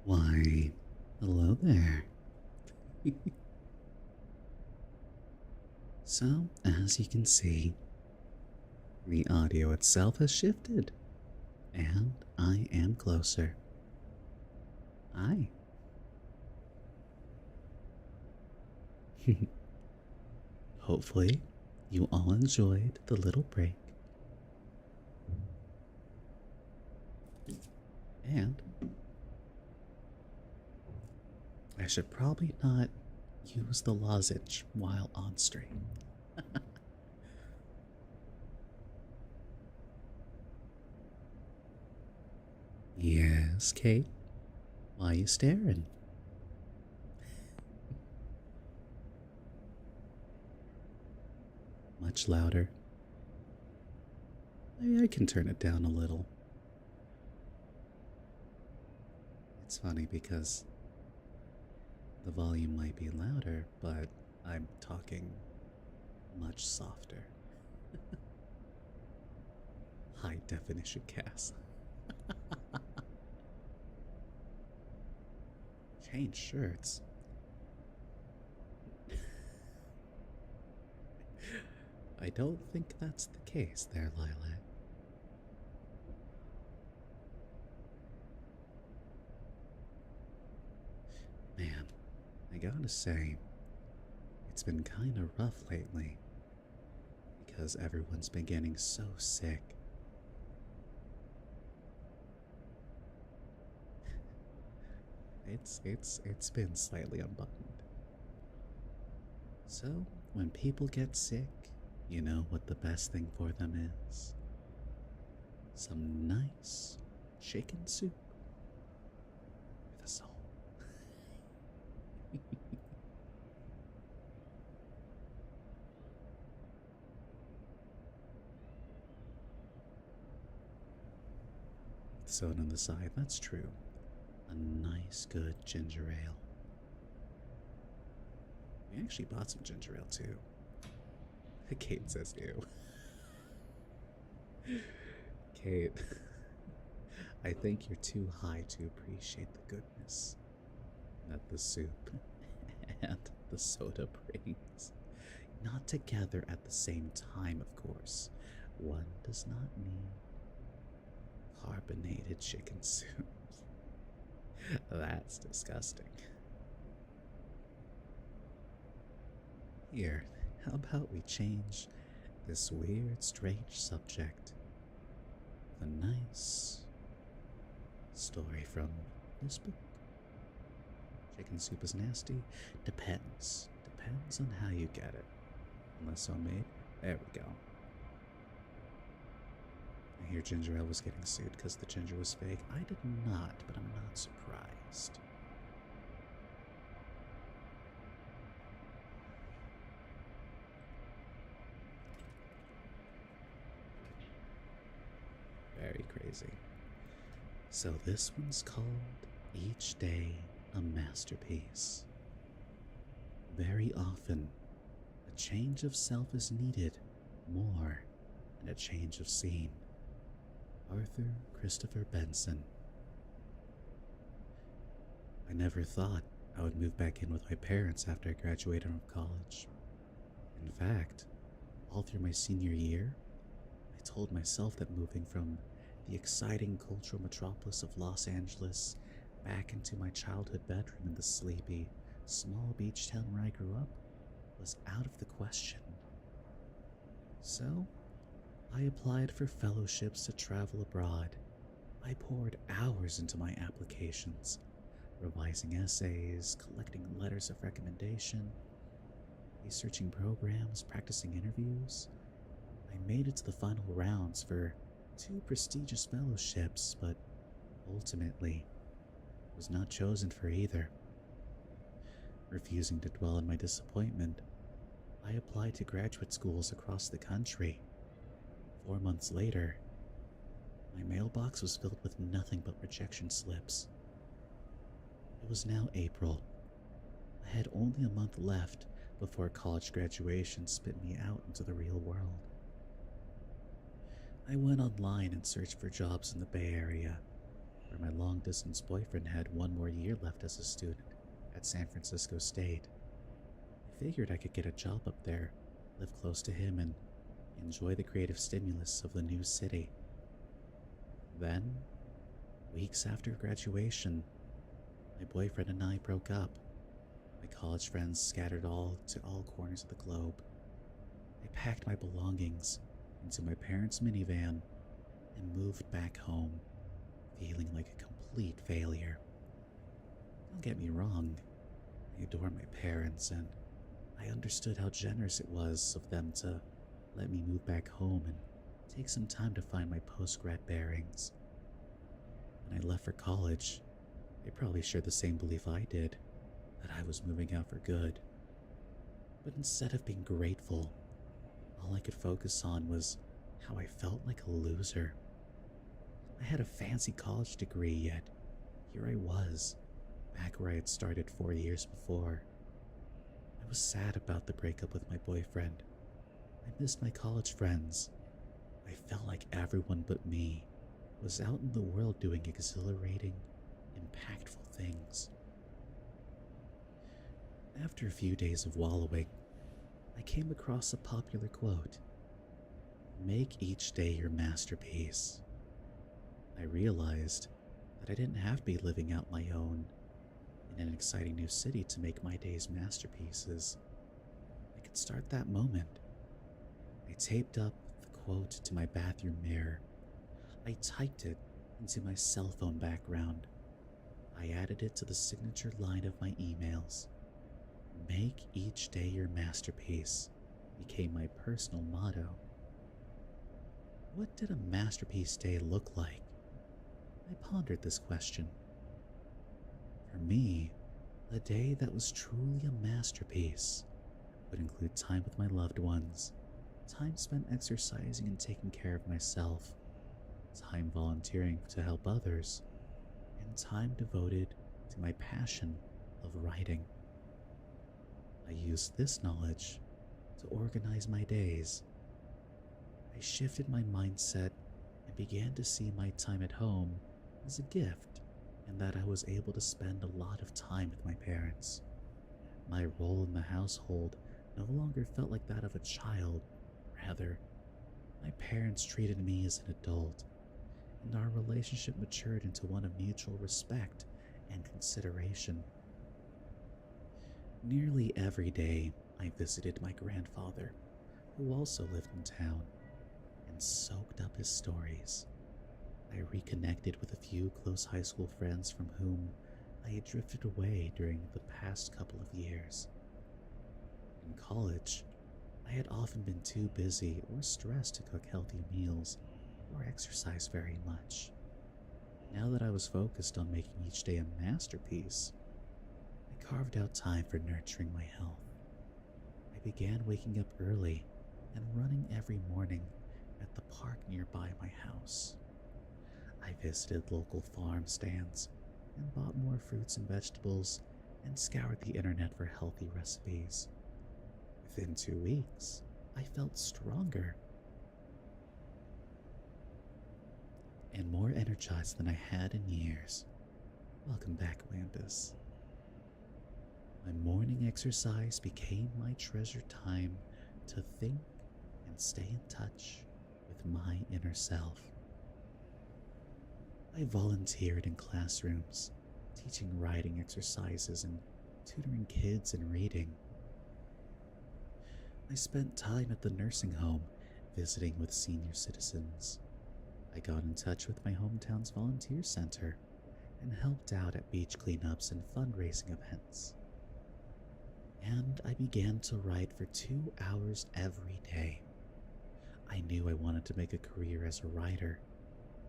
Why, hello there. So, as you can see, the audio itself has shifted, and I am closer. Hi. Hopefully, you all enjoyed the little break. And I should probably not use the lozenge while on stream. Yes, Kate? Why are you staring? Much louder. I can turn it down a little. It's funny because the volume might be louder, but I'm talking much softer. High definition Cass. Change shirts. I don't think that's the case there, Lilac. Man, I gotta say, it's been kinda rough lately because everyone's been getting so sick. It's been slightly unbuttoned. So, when people get sick, you know what the best thing for them is? Some nice chicken soup with a soul. Soda on the side, that's true. A nice, good ginger ale. We actually bought some ginger ale too. Kate says ew. Kate, I think you're too high to appreciate the goodness that the soup and the soda brings. Not together at the same time, of course. One does not need carbonated chicken soup. That's disgusting. Here, how about we change this weird, strange subject with a nice story from this book? Chicken soup is nasty? Depends. Depends on how you get it. Unless homemade. There we go. I hear ginger ale was getting sued because the ginger was fake. I did not, but I'm not surprised. Very crazy. So this one's called Each Day a Masterpiece. Very often, a change of self is needed more than a change of scene. Arthur Christopher Benson. I never thought I would move back in with my parents after I graduated from college. In fact, all through my senior year, I told myself that moving from the exciting cultural metropolis of Los Angeles back into my childhood bedroom in the sleepy, small beach town where I grew up was out of the question. So, I applied for fellowships to travel abroad. I poured hours into my applications, revising essays, collecting letters of recommendation, researching programs, practicing interviews. I made it to the final rounds for 2 prestigious fellowships, but ultimately was not chosen for either. Refusing to dwell on my disappointment, I applied to graduate schools across the country. 4 months later, my mailbox was filled with nothing but rejection slips. It was now April. I had only a month left before college graduation spit me out into the real world. I went online and searched for jobs in the Bay Area, where my long distance boyfriend had one more year left as a student at San Francisco State. I figured I could get a job up there, live close to him, and enjoy the creative stimulus of the new city. Then, weeks after graduation, my boyfriend and I broke up. My college friends scattered all to all corners of the globe. I packed my belongings into my parents' minivan and moved back home, feeling like a complete failure. Don't get me wrong, I adore my parents and I understood how generous it was of them to let me move back home and take some time to find my post-grad bearings. When I left for college, they probably shared the same belief I did, that I was moving out for good. But instead of being grateful, all I could focus on was how I felt like a loser. I had a fancy college degree, yet here I was, back where I had started 4 years before. I was sad about the breakup with my boyfriend. I missed my college friends. I felt like everyone but me was out in the world doing exhilarating, impactful things. After a few days of wallowing, I came across a popular quote: "Make each day your masterpiece." I realized that I didn't have to be living out my own in an exciting new city to make my days masterpieces. I could start that moment. I taped up the quote to my bathroom mirror. I typed it into my cell phone background. I added it to the signature line of my emails. Make each day your masterpiece became my personal motto. What did a masterpiece day look like? I pondered this question. For me, a day that was truly a masterpiece would include time with my loved ones, time spent exercising and taking care of myself, time volunteering to help others, and time devoted to my passion of writing. I used this knowledge to organize my days. I shifted my mindset and began to see my time at home as a gift, and that I was able to spend a lot of time with my parents. My role in the household no longer felt like that of a child. Rather, my parents treated me as an adult, and our relationship matured into one of mutual respect and consideration. Nearly every day, I visited my grandfather, who also lived in town, and soaked up his stories. I reconnected with a few close high school friends from whom I had drifted away during the past couple of years. In college, I had often been too busy or stressed to cook healthy meals or exercise very much. Now that I was focused on making each day a masterpiece, I carved out time for nurturing my health. I began waking up early and running every morning at the park nearby my house. I visited local farm stands and bought more fruits and vegetables and scoured the internet for healthy recipes. Within 2 weeks, I felt stronger and more energized than I had in years. Welcome back, Landis. My morning exercise became my treasured time to think and stay in touch with my inner self. I volunteered in classrooms, teaching writing exercises and tutoring kids in reading. I spent time at the nursing home, visiting with senior citizens. I got in touch with my hometown's volunteer center and helped out at beach cleanups and fundraising events. And I began to write for 2 hours every day. I knew I wanted to make a career as a writer.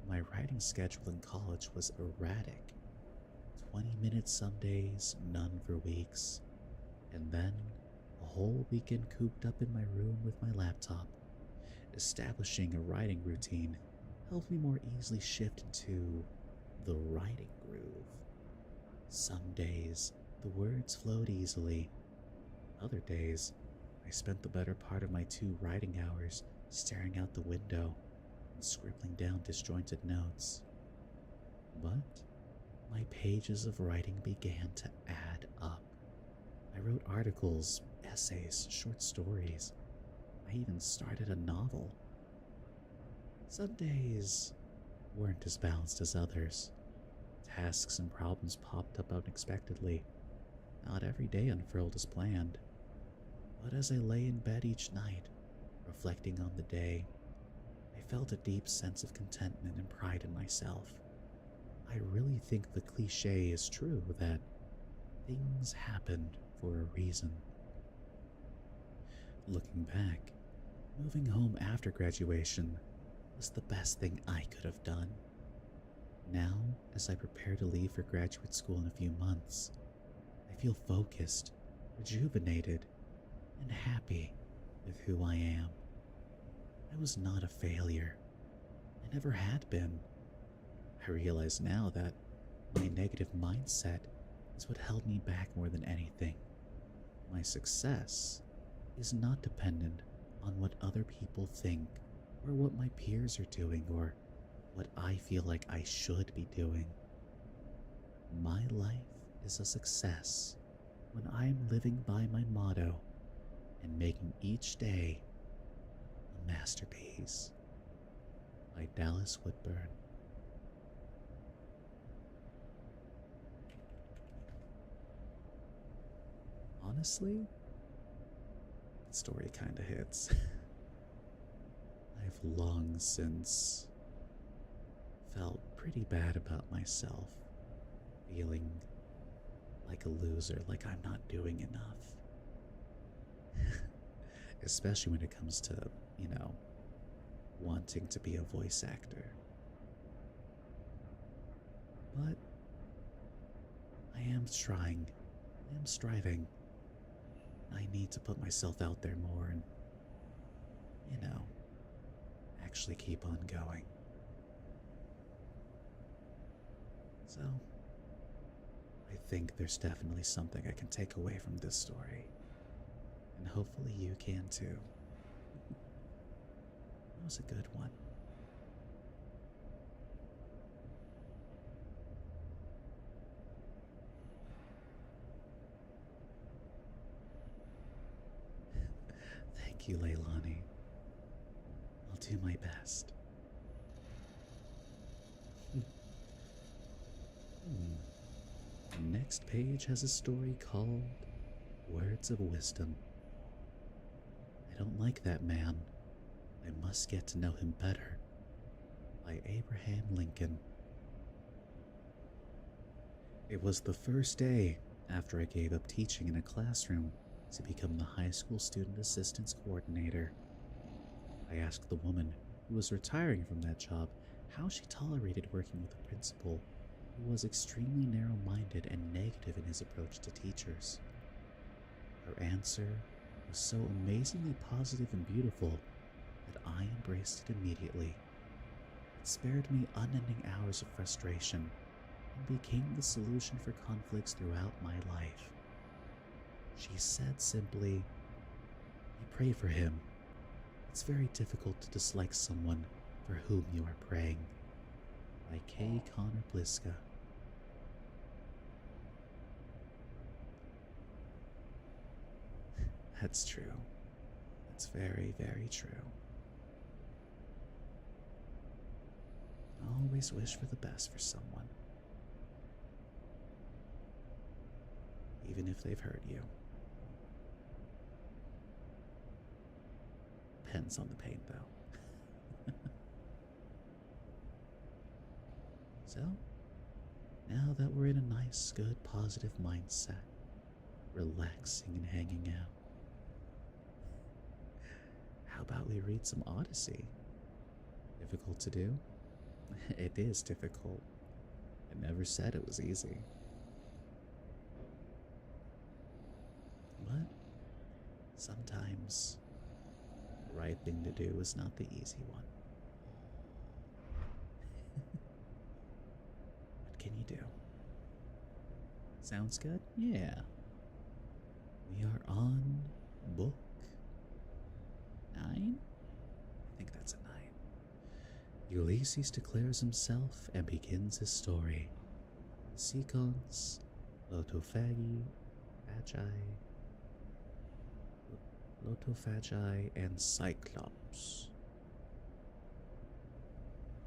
My writing schedule in college was erratic. 20 minutes some days, none for weeks, and then a whole weekend cooped up in my room with my laptop. Establishing a writing routine helped me more easily shift into the writing groove. Some days, the words flowed easily. Other days, I spent the better part of my 2 writing hours staring out the window and scribbling down disjointed notes. But my pages of writing began to add up. I wrote articles, essays, short stories. I even started a novel. Some days weren't as balanced as others. Tasks and problems popped up unexpectedly. Not every day unfurled as planned. But as I lay in bed each night, reflecting on the day, I felt a deep sense of contentment and pride in myself. I really think the cliche is true that things happened for a reason. Looking back, moving home after graduation was the best thing I could have done. Now, as I prepare to leave for graduate school in a few months, I feel focused, rejuvenated, and happy with who I am. I was not a failure. I never had been. I realize now that my negative mindset is what held me back more than anything. My success is not dependent on what other people think or what my peers are doing or what I feel like I should be doing. My life is a success when I am living by my motto and making each day a masterpiece. By Dallas Woodburn. Honestly, the story kinda hits. I've long since felt pretty bad about myself, feeling like a loser, like I'm not doing enough. Especially when it comes to, wanting to be a voice actor. But I am trying, I am striving. I need to put myself out there more and, actually keep on going. So, I think there's definitely something I can take away from this story. And hopefully you can too. That was a good one. Thank you, Leilani. I'll do my best. The next page has a story called Words of Wisdom. I don't like that man. I must get to know him better. By Abraham Lincoln. It was the first day after I gave up teaching in a classroom to become the high school student assistance coordinator. I asked the woman who was retiring from that job how she tolerated working with a principal who was extremely narrow-minded and negative in his approach to teachers. Her answer was so amazingly positive and beautiful that I embraced it immediately. It spared me unending hours of frustration and became the solution for conflicts throughout my life. She said simply, "You pray for him. It's very difficult to dislike someone for whom you are praying." By K. Connor Bliska. That's true. That's very, very true. Always wish for the best for someone. Even if they've hurt you. Depends on the pain, though. So, now that we're in a nice, good, positive mindset, relaxing and hanging out, how about we read some Odyssey? Difficult to do? It is difficult. I never said it was easy. But sometimes the right thing to do is not the easy one. What can you do? Sounds good? Yeah. We are on book 9? I think that's a 9. Ulysses declares himself and begins his story. Sequence, Lotophagi, Fagi, Lotophagi, and Cyclops.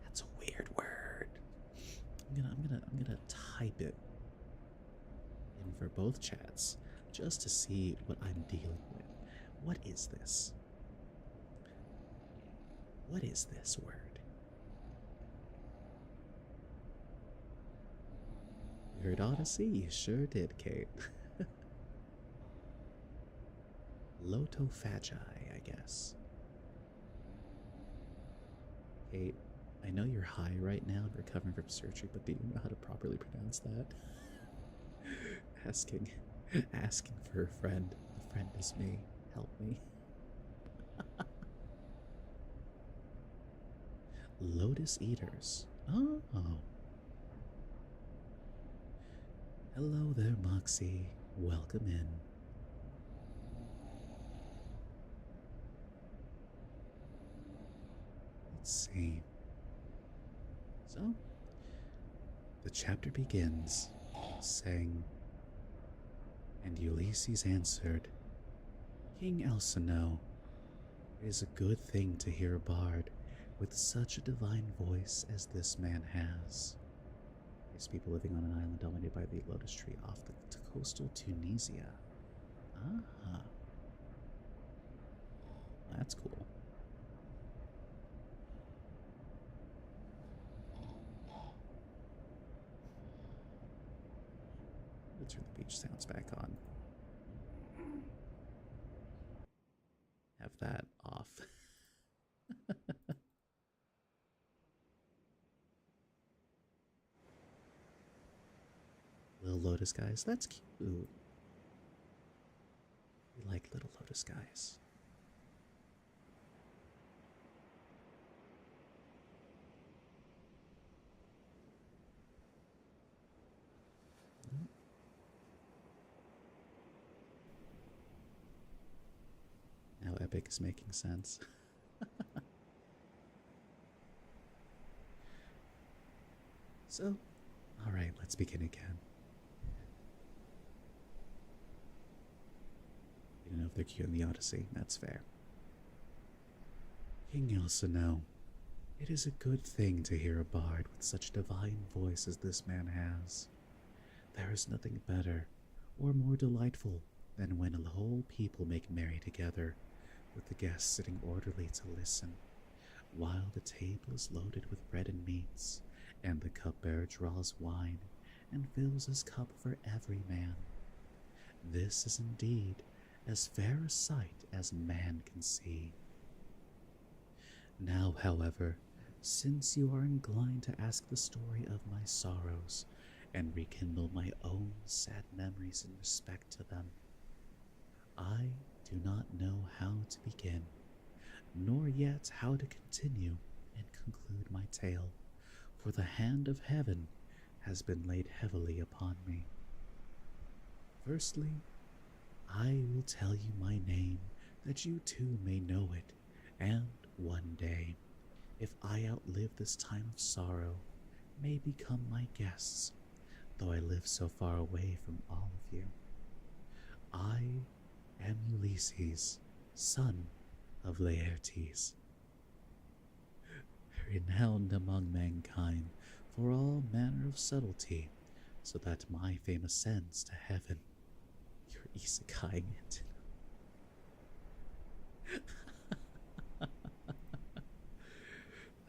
That's a weird word. I'm gonna type it in for both chats just to see what I'm dealing with. What is this? What is this word? You heard Odyssey? You sure did, Kate. Lotophagi, I guess. Kate, I know you're high right now and recovering from surgery, but do you know how to properly pronounce that? asking for a friend. The friend is me. Help me. Lotus Eaters. Oh. Hello there, Moxie. Welcome in. Let's see. So, the chapter begins saying, and Ulysses answered, King Alcino, it is a good thing to hear a bard with such a divine voice as this man has. There's people living on an island dominated by the lotus tree off the coastal Tunisia. Ah, that's cool. Let's turn the beach sounds back on. Have that off. Little lotus guys, that's cute. We like little lotus guys. Now Epic is making sense. So, alright, let's begin again. You don't know if they're cute in the Odyssey, that's fair. King Alcino, it is a good thing to hear a bard with such divine voice as this man has. There is nothing better or more delightful than when a whole people make merry together, with the guests sitting orderly to listen, while the table is loaded with bread and meats, and the cupbearer draws wine and fills his cup for every man. This is indeed as fair a sight as man can see. Now, however, since you are inclined to ask the story of my sorrows and rekindle my own sad memories in respect to them, I do not know how to begin, nor yet how to continue and conclude my tale, for the hand of heaven has been laid heavily upon me. Firstly, I will tell you my name, that you too may know it, and one day, if I outlive this time of sorrow, may become my guests, though I live so far away from all of you. I am Ulysses, son of Laertes, renowned among mankind for all manner of subtlety, so that my fame ascends to heaven. You're isekaiing it.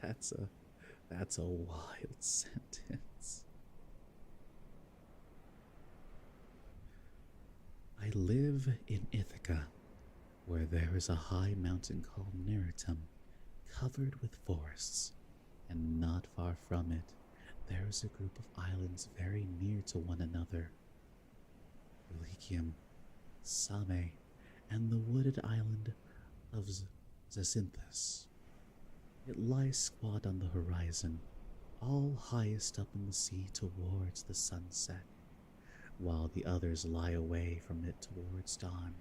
That's a wild sentence. I live in Ithaca, where there is a high mountain called Neritum, covered with forests, and not far from it there is a group of islands very near to one another. Reliquium, Same, and the wooded island of Zacynthus. It lies squat on the horizon, all highest up in the sea towards the sunset, while the others lie away from it towards dawn.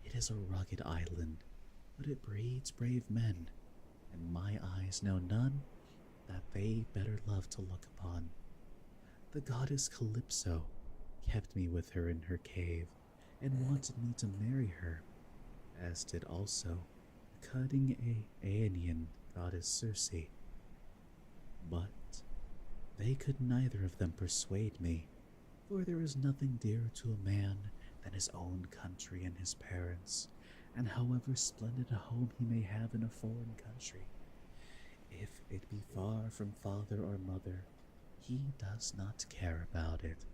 It is a rugged island, but it breeds brave men, and my eyes is know none that they better love to look upon. The goddess Calypso kept me with her in her cave and wanted me to marry her, as did also the cunning Aenean goddess Circe. But they could neither of them persuade me, for there is nothing dearer to a man than his own country and his parents, and however splendid a home he may have in a foreign country, if it be far from father or mother, he does not care about it.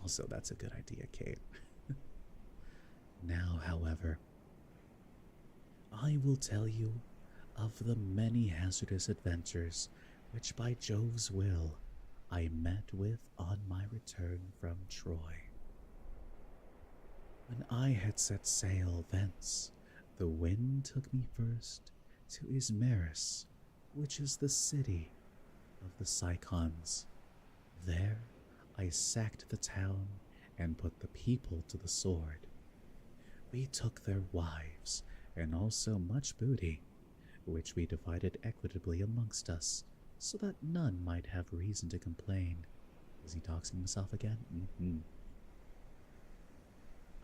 Also, that's a good idea, Kate. Now, however, I will tell you of the many hazardous adventures which by Jove's will I met with on my return from Troy. When I had set sail thence, the wind took me first to Ismaris, which is the city of the Cicons. There I sacked the town and put the people to the sword. We took their wives and also much booty, which we divided equitably amongst us, so that none might have reason to complain. Is he doxing himself again?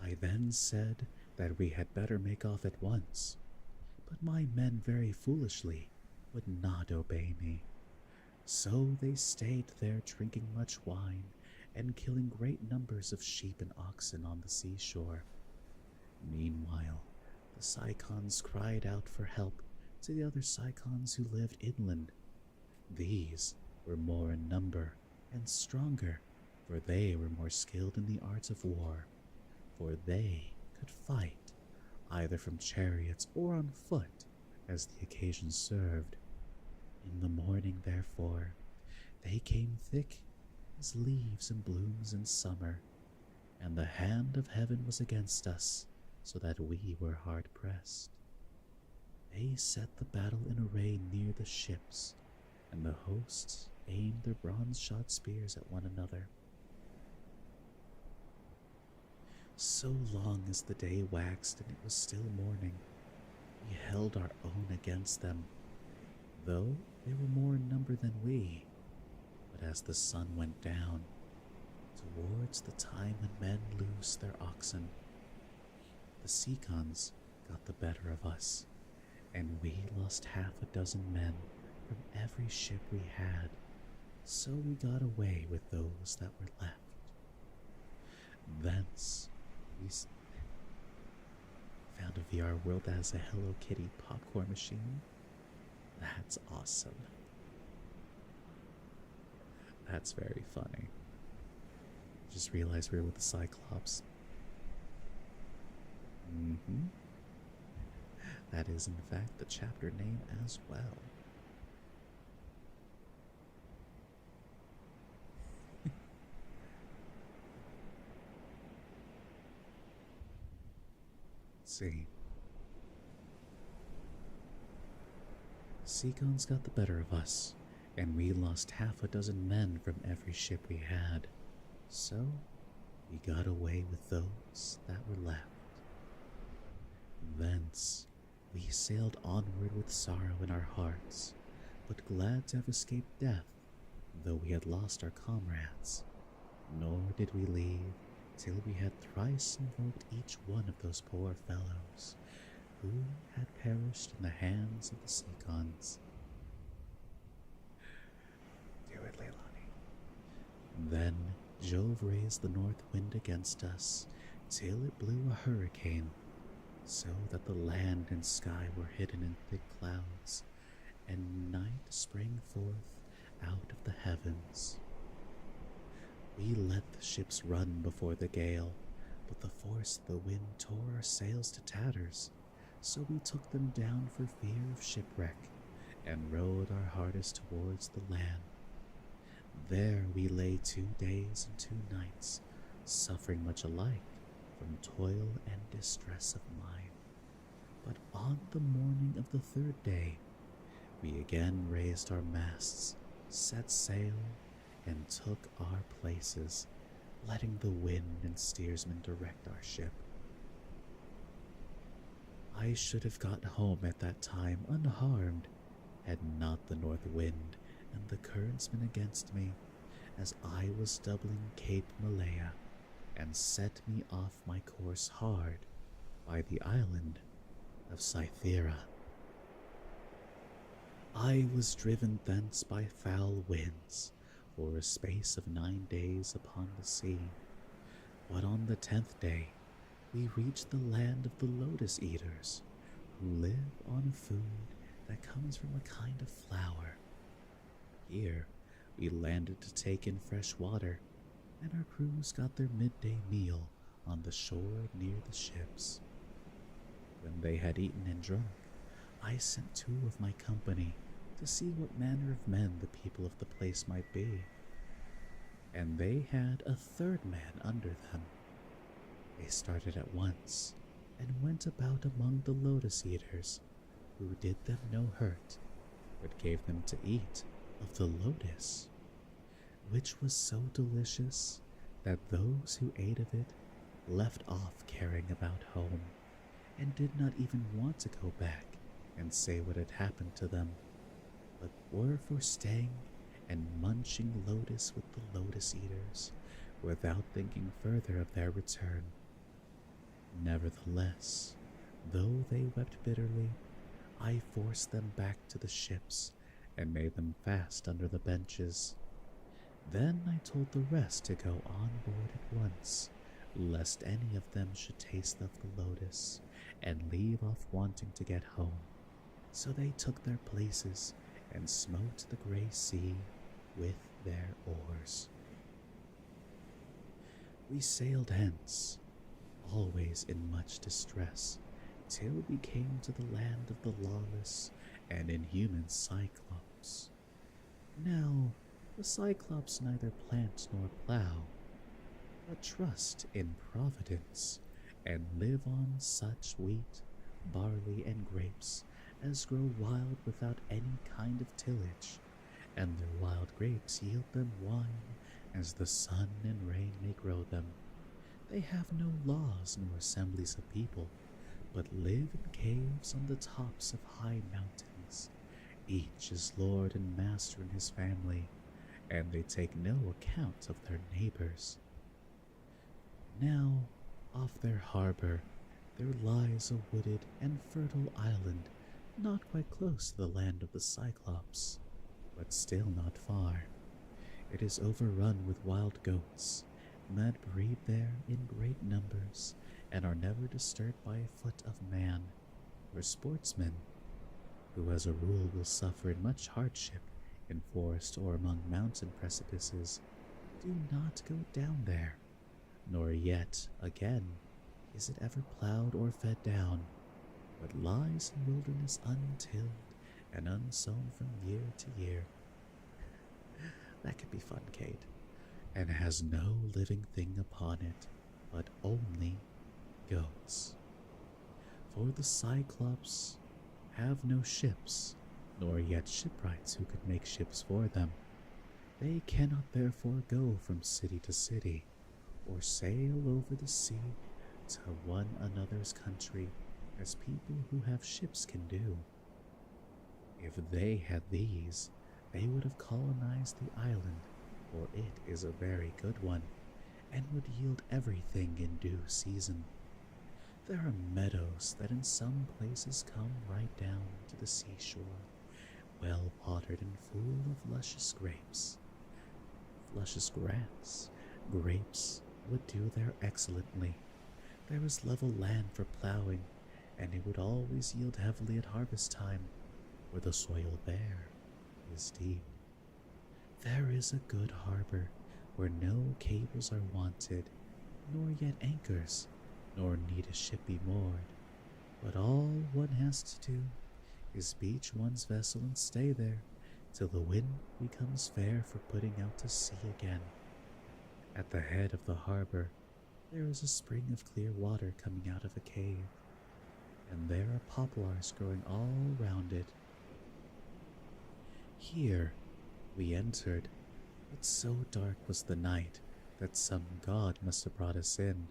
I then said that we had better make off at once, but my men very foolishly would not obey me. So they stayed there drinking much wine and killing great numbers of sheep and oxen on the seashore. Meanwhile, the Cicons cried out for help to the other Cicons who lived inland. These were more in number and stronger, for they were more skilled in the arts of war, for they could fight either from chariots or on foot as the occasion served. In the morning, therefore, they came thick as leaves and blooms in summer, and the hand of heaven was against us, so that we were hard pressed. They set the battle in array near the ships, and the hosts aimed their bronze-shod spears at one another. So long as the day waxed and it was still morning, we held our own against them, though they were more in number than we. But as the sun went down, towards the time when men loose their oxen, the Cicons got the better of us, and we lost half a dozen men from every ship we had, so we got away with those that were left. Thence we found a VR world that has a Hello Kitty popcorn machine. That's awesome. That's very funny. Just realized we were with the Cyclops. That is in fact the chapter name as well. See. Cicons got the better of us, and we lost half a dozen men from every ship we had, so we got away with those that were left. Thence we sailed onward with sorrow in our hearts, but glad to have escaped death, though we had lost our comrades. Nor did we leave till we had thrice invoked each one of those poor fellows who had perished in the hands of the Cicons. Do it, Leilani. Then Jove raised the north wind against us, till it blew a hurricane, so that the land and sky were hidden in thick clouds, and night sprang forth out of the heavens. We let the ships run before the gale, but the force of the wind tore our sails to tatters, so we took them down for fear of shipwreck, and rowed our hardest towards the land. There we lay 2 days and 2 nights, suffering much alike from toil and distress of mind. But on the morning of the 3rd day, we again raised our masts, set sail, and took our places, letting the wind and steersman direct our ship. I should have got home at that time unharmed had not the north wind and the currents been against me as I was doubling Cape Malaya and set me off my course hard by the island of Cythera. I was driven thence by foul winds for a space of 9 days upon the sea, but on the 10th day we reached the land of the lotus eaters, who live on food that comes from a kind of flower. Here we landed to take in fresh water, and our crews got their midday meal on the shore near the ships. When they had eaten and drunk, I sent 2 of my company to see what manner of men the people of the place might be, and they had a 3rd man under them. They started at once and went about among the lotus eaters, who did them no hurt, but gave them to eat of the lotus, which was so delicious that those who ate of it left off caring about home, and did not even want to go back and say what had happened to them, but were for staying and munching lotus with the lotus eaters without thinking further of their return. Nevertheless, though they wept bitterly, I forced them back to the ships and made them fast under the benches. Then I told the rest to go on board at once, lest any of them should taste of the lotus and leave off wanting to get home. So they took their places and smote the grey sea with their oars. We sailed hence, always in much distress, till we came to the land of the lawless and inhuman Cyclops. Now, the Cyclops neither plant nor plow, but trust in Providence, and live on such wheat, barley, and grapes as grow wild without any kind of tillage, and their wild grapes yield them wine as the sun and rain may grow them. They have no laws nor assemblies of people, but live in caves on the tops of high mountains. Each is lord and master in his family, and they take no account of their neighbors. Now, off their harbor, there lies a wooded and fertile island, not quite close to the land of the Cyclops, but still not far. It is overrun with wild goats that breed there in great numbers and are never disturbed by a foot of man or sportsman, who as a rule will suffer in much hardship in forest or among mountain precipices. Do not go down there, nor yet, again, is it ever plowed or fed down, but lies in wilderness untilled and unsown from year to year. That could be fun, Kate. And has no living thing upon it, but only goats. For the Cyclops have no ships, nor yet shipwrights who could make ships for them. They cannot therefore go from city to city, or sail over the sea to one another's country, as people who have ships can do. If they had these, they would have colonized the island, for it is a very good one, and would yield everything in due season. There are meadows that in some places come right down to the seashore, well watered and full of luscious grapes. Luscious grass, grapes would do there excellently. There is level land for plowing, and it would always yield heavily at harvest time, where the soil bare is deep. There is a good harbor, where no cables are wanted, nor yet anchors, nor need a ship be moored, but all one has to do is beach one's vessel and stay there till the wind becomes fair for putting out to sea again. At the head of the harbor there is a spring of clear water coming out of a cave, and there are poplars growing all round it. Here we entered, but so dark was the night that some god must have brought us in,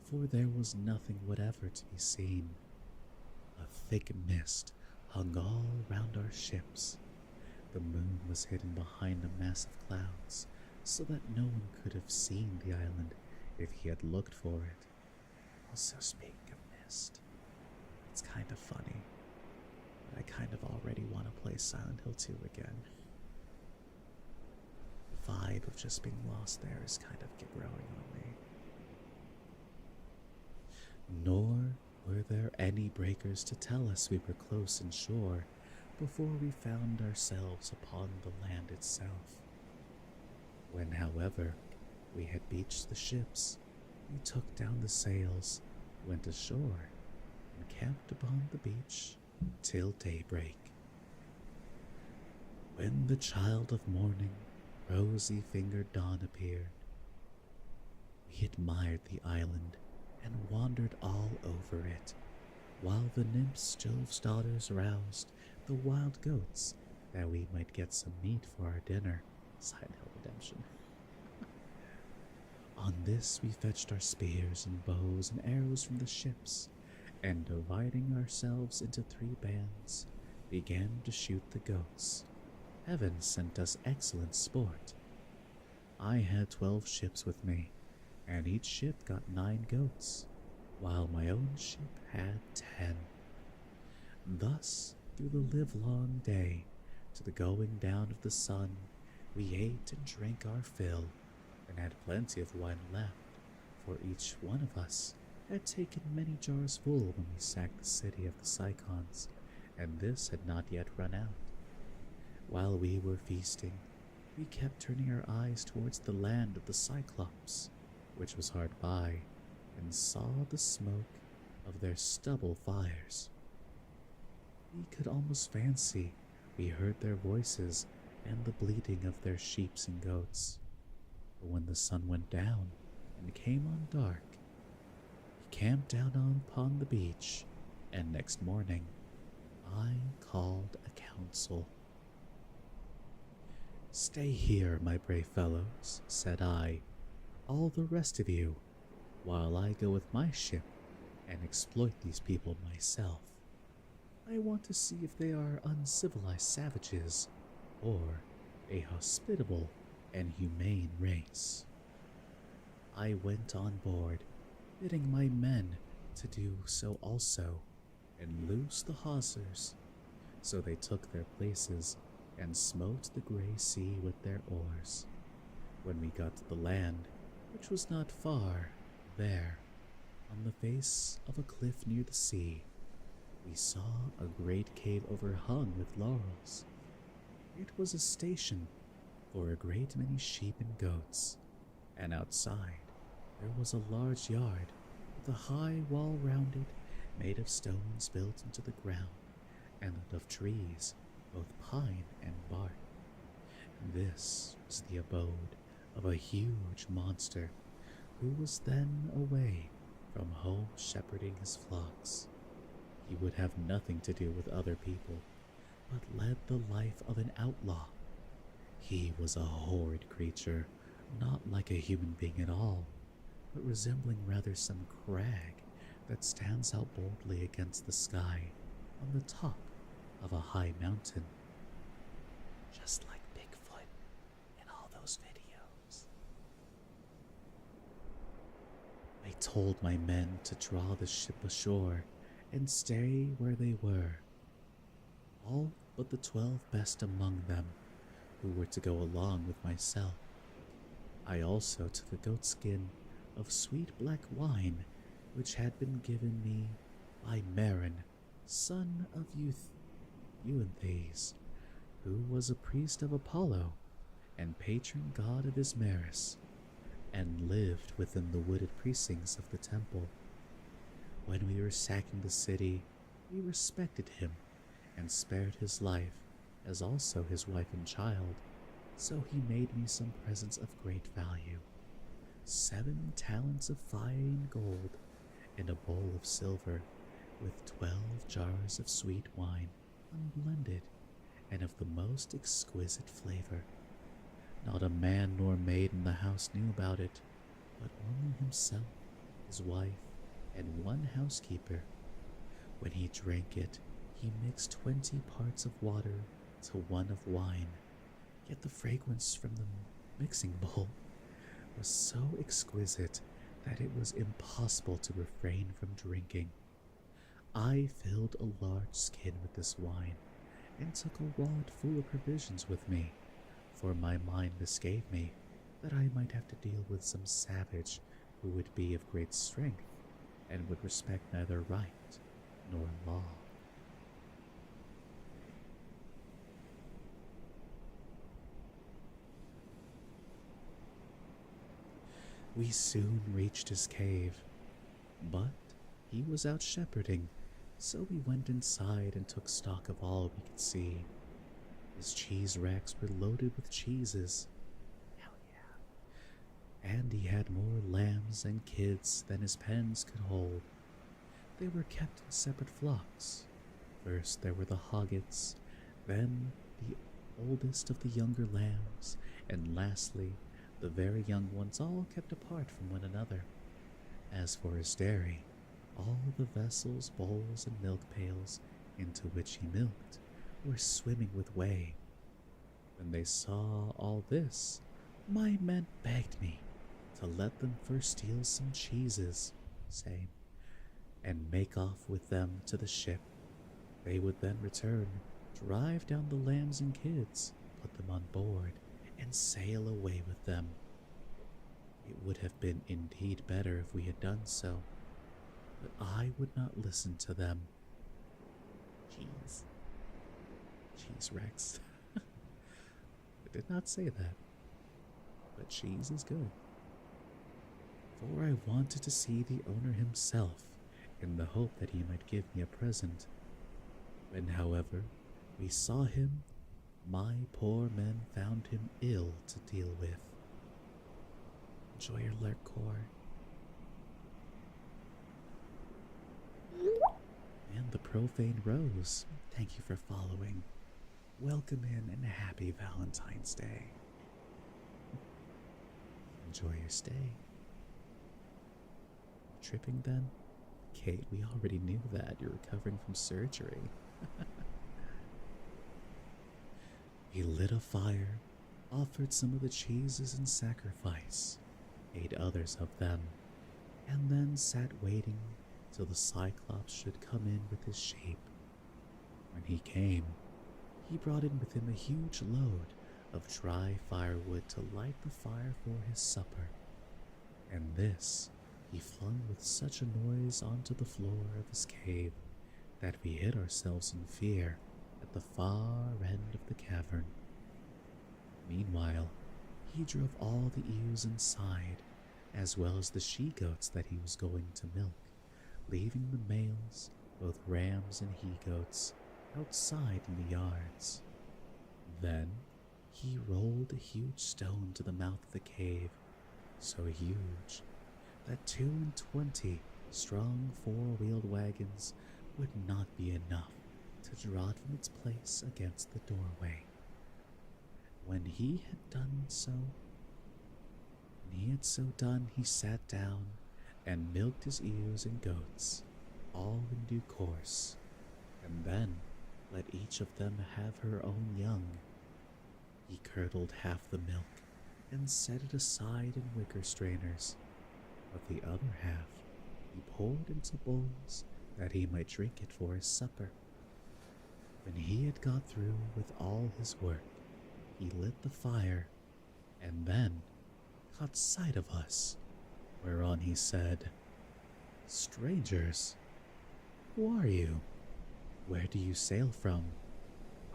for there was nothing whatever to be seen. thick mist hung all round our ships. The moon was hidden behind a mass of clouds, so that no one could have seen the island if he had looked for it. Also, speaking of mist, it's kind of funny, but I kind of already want to play Silent Hill 2 again. The vibe of just being lost there is kind of growing on me. Nor were there any breakers to tell us we were close and shore before we found ourselves upon the land itself. When, however, we had beached the ships, we took down the sails, went ashore, and camped upon the beach till daybreak. When the child of morning, rosy-fingered dawn appeared, we admired the island and wandered all over it, while the nymphs Jove's daughters roused the wild goats that we might get some meat for our dinner. Silent Hill Redemption. On this we fetched our spears and bows and arrows from the ships, and dividing ourselves into 3 bands, began to shoot the goats. Heaven sent us excellent sport. I had 12 ships with me, and each ship got 9 goats, while my own ship had 10. Thus, through the livelong day, to the going down of the sun, we ate and drank our fill, and had plenty of wine left, for each one of us had taken many jars full when we sacked the city of the Cycons, and this had not yet run out. While we were feasting, we kept turning our eyes towards the land of the Cyclops, which was hard by, and saw the smoke of their stubble fires. We could almost fancy we heard their voices and the bleating of their sheep and goats. But when the sun went down and came on dark, we camped down upon the beach, and next morning I called a council. "Stay here, my brave fellows," said I, "all the rest of you, while I go with my ship and exploit these people myself. I want to see if they are uncivilized savages or a hospitable and humane race." I went on board, bidding my men to do so also, and loose the hawsers. So they took their places and smote the grey sea with their oars. When we got to the land, which was not far, there, on the face of a cliff near the sea, we saw a great cave overhung with laurels. It was a station for a great many sheep and goats, and outside there was a large yard with a high wall round it, made of stones built into the ground, and of trees, both pine and bark. This was the abode of a huge monster, who was then away from home shepherding his flocks. He would have nothing to do with other people, but led the life of an outlaw. He was a horrid creature, not like a human being at all, but resembling rather some crag that stands out boldly against the sky on the top of a high mountain. Just like Bigfoot in all those videos. I told my men to draw the ship ashore and stay where they were, all but the 12 best among them, who were to go along with myself. I also took a goatskin of sweet black wine, which had been given me by Marin, son of Euanthes, who was a priest of Apollo and patron god of Ismaris, and lived within the wooded precincts of the temple. When we were sacking the city, we respected him and spared his life, as also his wife and child, so he made me some presents of great value: 7 talents of fine gold, and a bowl of silver, with 12 jars of sweet wine, unblended, and of the most exquisite flavor. Not a man nor maid in the house knew about it, but only himself, his wife, and 1 housekeeper. When he drank it, he mixed 20 parts of water to 1 of wine, yet the fragrance from the mixing bowl was so exquisite that it was impossible to refrain from drinking. I filled a large skin with this wine and took a wallet full of provisions with me, for my mind misgave me that I might have to deal with some savage who would be of great strength and would respect neither right nor law. We soon reached his cave, but he was out shepherding, so we went inside and took stock of all we could see. His cheese racks were loaded with cheeses. Hell yeah. And he had more lambs and kids than his pens could hold. They were kept in separate flocks. First there were the hoggets, then the oldest of the younger lambs, and lastly the very young ones, all kept apart from one another. As for his dairy, all the vessels, bowls, and milk pails into which he milked were swimming with whey. When they saw all this, my men begged me to let them first steal some cheeses, say, and make off with them to the ship. They would then return, drive down the lambs and kids, put them on board, and sail away with them. It would have been indeed better if we had done so, but I would not listen to them. Cheese Rex. I did not say that, but cheese is good. For I wanted to see the owner himself in the hope that he might give me a present. When, however, we saw him, my poor men found him ill to deal with. Enjoy your lurk core. And the profane Rose, thank you for following. Welcome in and happy Valentine's Day. Enjoy your stay. Tripping then? Kate, we already knew that. You're recovering from surgery. He lit a fire, offered some of the cheeses in sacrifice, ate others of them, and then sat waiting till the Cyclops should come in with his shape. When he came, he brought in with him a huge load of dry firewood to light the fire for his supper, and this he flung with such a noise onto the floor of his cave that we hid ourselves in fear at the far end of the cavern. Meanwhile, he drove all the ewes inside, as well as the she-goats that he was going to milk, leaving the males, both rams and he-goats, outside in the yards. Then he rolled a huge stone to the mouth of the cave, so huge that 22 strong four-wheeled wagons would not be enough to draw it from its place against the doorway. When he had so done, he sat down and milked his ewes and goats, all in due course, and then let each of them have her own young. He curdled half the milk and set it aside in wicker strainers, but the other half he poured into bowls that he might drink it for his supper. When he had got through with all his work, he lit the fire, and then caught sight of us, whereon he said, "Strangers, who are you? Where do you sail from?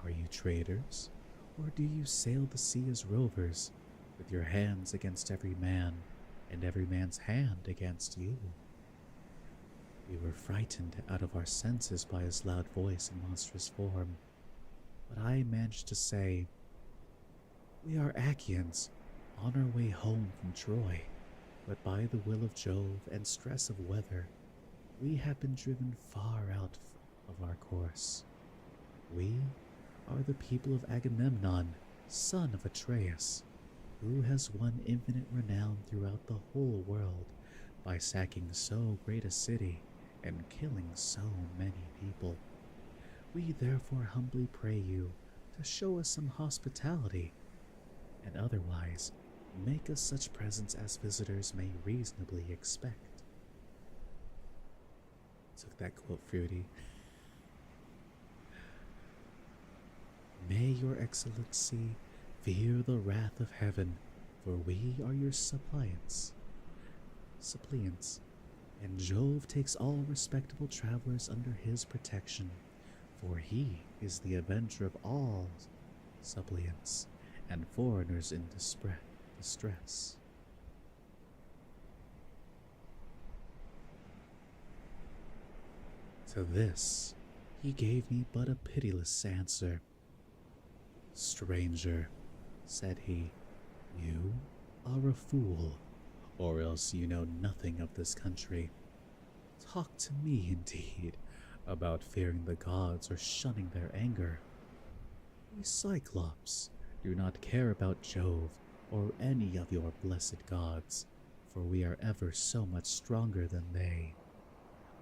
Are you traders, or do you sail the sea as rovers, with your hands against every man, and every man's hand against you?" We were frightened out of our senses by his loud voice and monstrous form, but I managed to say, "We are Achaeans, on our way home from Troy, but by the will of Jove and stress of weather, we have been driven far out of our course. We are the people of Agamemnon, son of Atreus, who has won infinite renown throughout the whole world by sacking so great a city and killing so many people. We therefore humbly pray you to show us some hospitality, and otherwise make us such presents as visitors may reasonably expect. Took that quote fruity. May your excellency fear the wrath of heaven, for we are your suppliants, and Jove takes all respectable travelers under his protection, for he is the avenger of all suppliants and foreigners in distress. To this he gave me but a pitiless answer. Stranger, said he, you are a fool, or else you know nothing of this country. Talk to me, indeed, about fearing the gods or shunning their anger. We Cyclops do not care about Jove or any of your blessed gods, for we are ever so much stronger than they.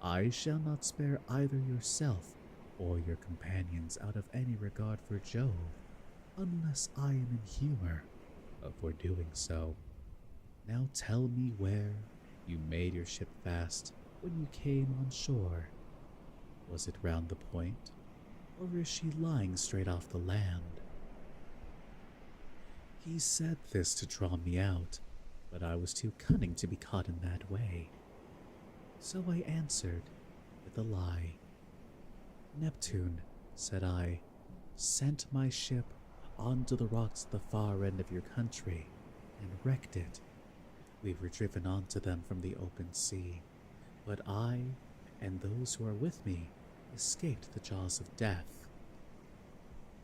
I shall not spare either yourself or your companions out of any regard for Jove, unless I am in humor for doing so. Now tell me where you made your ship fast when you came on shore. Was it round the point, or is she lying straight off the land? He said this to draw me out, but I was too cunning to be caught in that way. So I answered with a lie. Neptune, said I, sent my ship onto the rocks at the far end of your country and wrecked it. We were driven onto them from the open sea, but I and those who are with me escaped the jaws of death.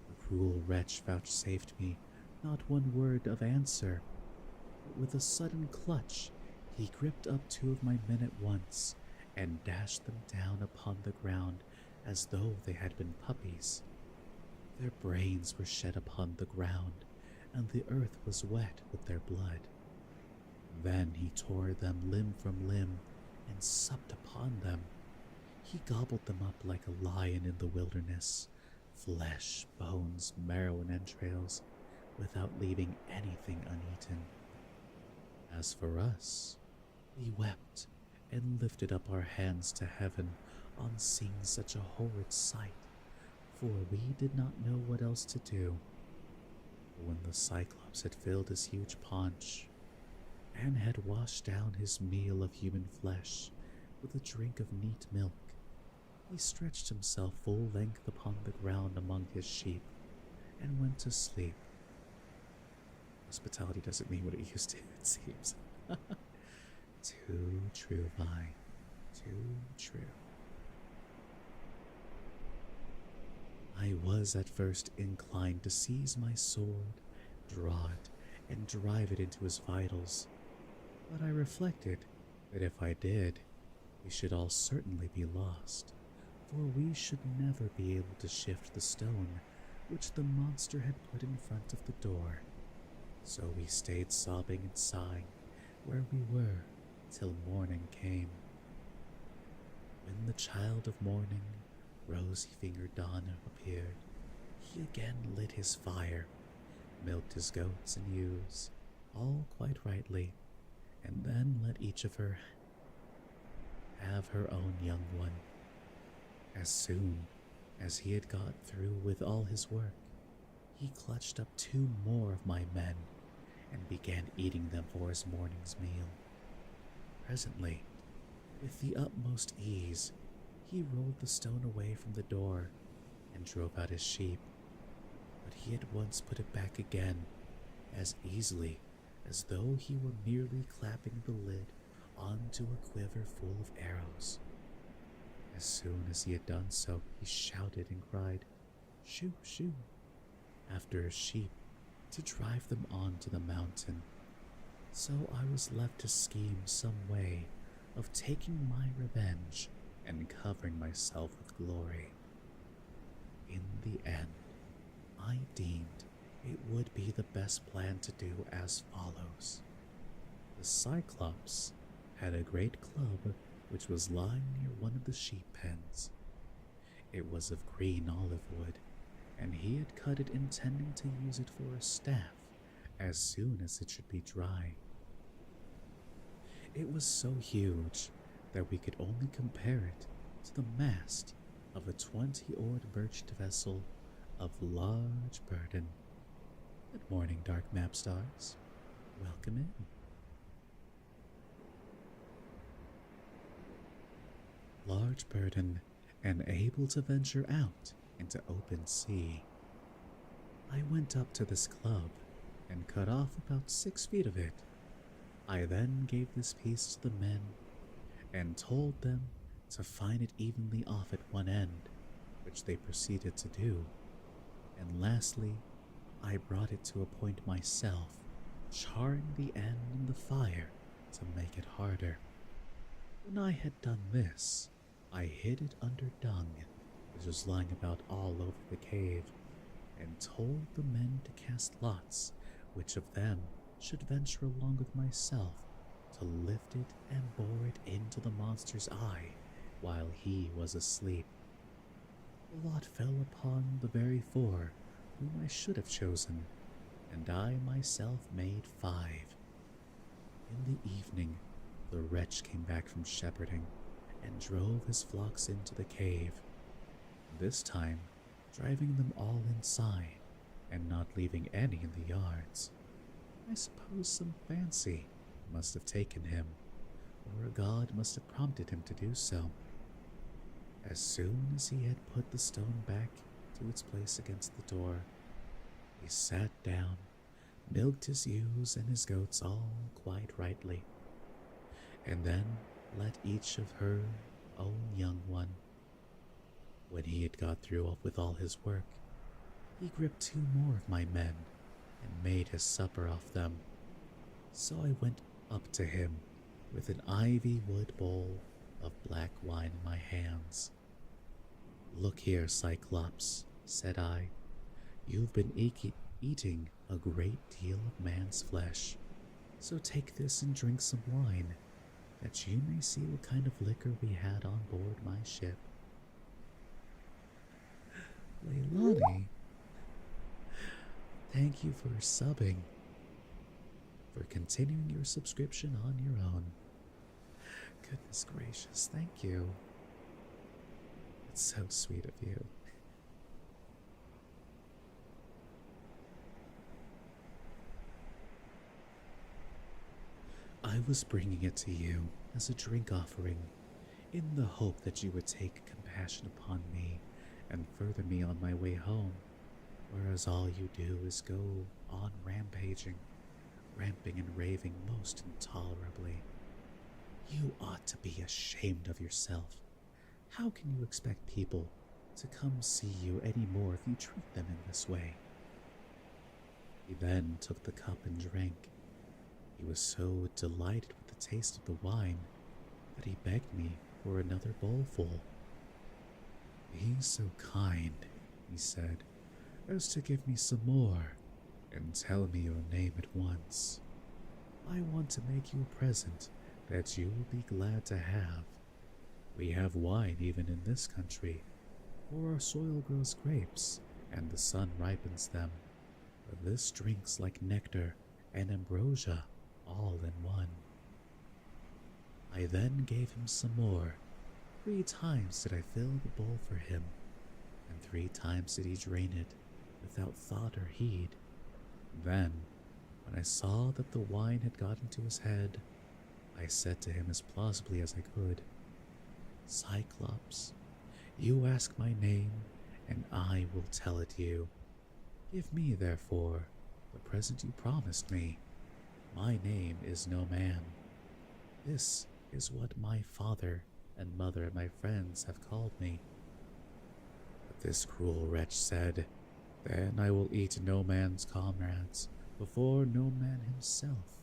The cruel wretch vouchsafed me not one word of answer, but with a sudden clutch he gripped up two of my men at once and dashed them down upon the ground as though they had been puppies. Their brains were shed upon the ground, and the earth was wet with their blood. Then he tore them limb from limb and supped upon them. He gobbled them up like a lion in the wilderness, flesh, bones, marrow, and entrails, without leaving anything uneaten. As for us, we wept and lifted up our hands to heaven on seeing such a horrid sight, for we did not know what else to do. When the Cyclops had filled his huge paunch and had washed down his meal of human flesh with a drink of neat milk, he stretched himself full length upon the ground among his sheep and went to sleep. Hospitality doesn't mean what it used to, it seems. Too true, Vi. Too true. I was at first inclined to seize my sword, draw it, and drive it into his vitals, but I reflected that if I did, we should all certainly be lost, for we should never be able to shift the stone which the monster had put in front of the door. So we stayed sobbing and sighing where we were till morning came. When the child of morning, rosy-fingered dawn, appeared, he again lit his fire, milked his goats and ewes, all quite rightly, and then let each of her have her own young one. As soon as he had got through with all his work, he clutched up two more of my men and began eating them for his morning's meal. Presently, with the utmost ease, he rolled the stone away from the door and drove out his sheep, but he at once put it back again, as easily as though he were merely clapping the lid onto a quiver full of arrows. As soon as he had done so, he shouted and cried, "Shoo, shoo," after his sheep to drive them on to the mountain. So I was left to scheme some way of taking my revenge and covering myself with glory. In the end, I deemed it would be the best plan to do as follows. The Cyclops had a great club which was lying near one of the sheep pens. It was of green olive wood, and he had cut it intending to use it for a staff as soon as it should be dry. It was so huge that we could only compare it to the mast of a 20-oared birched vessel of large burden. Good morning, Dark Map Stars. Welcome in. Large burden and able to venture out into open sea. I went up to this club and cut off about 6 feet of it. I then gave this piece to the men and told them to fine it evenly off at one end, which they proceeded to do. And lastly, I brought it to a point myself, charring the end in the fire to make it harder. When I had done this, I hid it under dung, which was lying about all over the cave, and told the men to cast lots which of them should venture along with myself to lift it and bore it into the monster's eye while he was asleep. The lot fell upon the very 4 whom I should have chosen, and I myself made 5. In the evening, the wretch came back from shepherding and drove his flocks into the cave, this time driving them all inside and not leaving any in the yards. I suppose some fancy must have taken him, or a god must have prompted him to do so. As soon as he had put the stone back to its place against the door, he sat down, milked his ewes and his goats all quite rightly, and then let each of her own young one. When he had got through with all his work, he gripped 2 more of my men and made his supper off them. So I went up to him with an ivy wood bowl of black wine in my hands. "Look here, Cyclops," said I, "you've been eating a great deal of man's flesh, so take this and drink some wine, that you may see what kind of liquor we had on board my ship." Leilani, thank you for subbing, for continuing your subscription on your own. Goodness gracious, thank you. It's so sweet of you. I was bringing it to you as a drink offering, in the hope that you would take compassion upon me and further me on my way home, whereas all you do is go on rampaging, ramping and raving most intolerably. You ought to be ashamed of yourself. How can you expect people to come see you any more if you treat them in this way? He then took the cup and drank. He was so delighted with the taste of the wine that he begged me for another bowlful. "Be so kind," he said, "as to give me some more, and tell me your name at once. I want to make you a present that you will be glad to have. We have wine even in this country, for our soil grows grapes, and the sun ripens them, but this drinks like nectar and ambrosia all in one." I then gave him some more. 3 times did I fill the bowl for him, and 3 times did he drain it without thought or heed. Then, when I saw that the wine had got into his head, I said to him as plausibly as I could, "Cyclops, you ask my name, and I will tell it you. Give me, therefore, the present you promised me. My name is No Man. This is what my father and mother and my friends have called me." But this cruel wretch said, "Then I will eat No Man's comrades before No Man himself,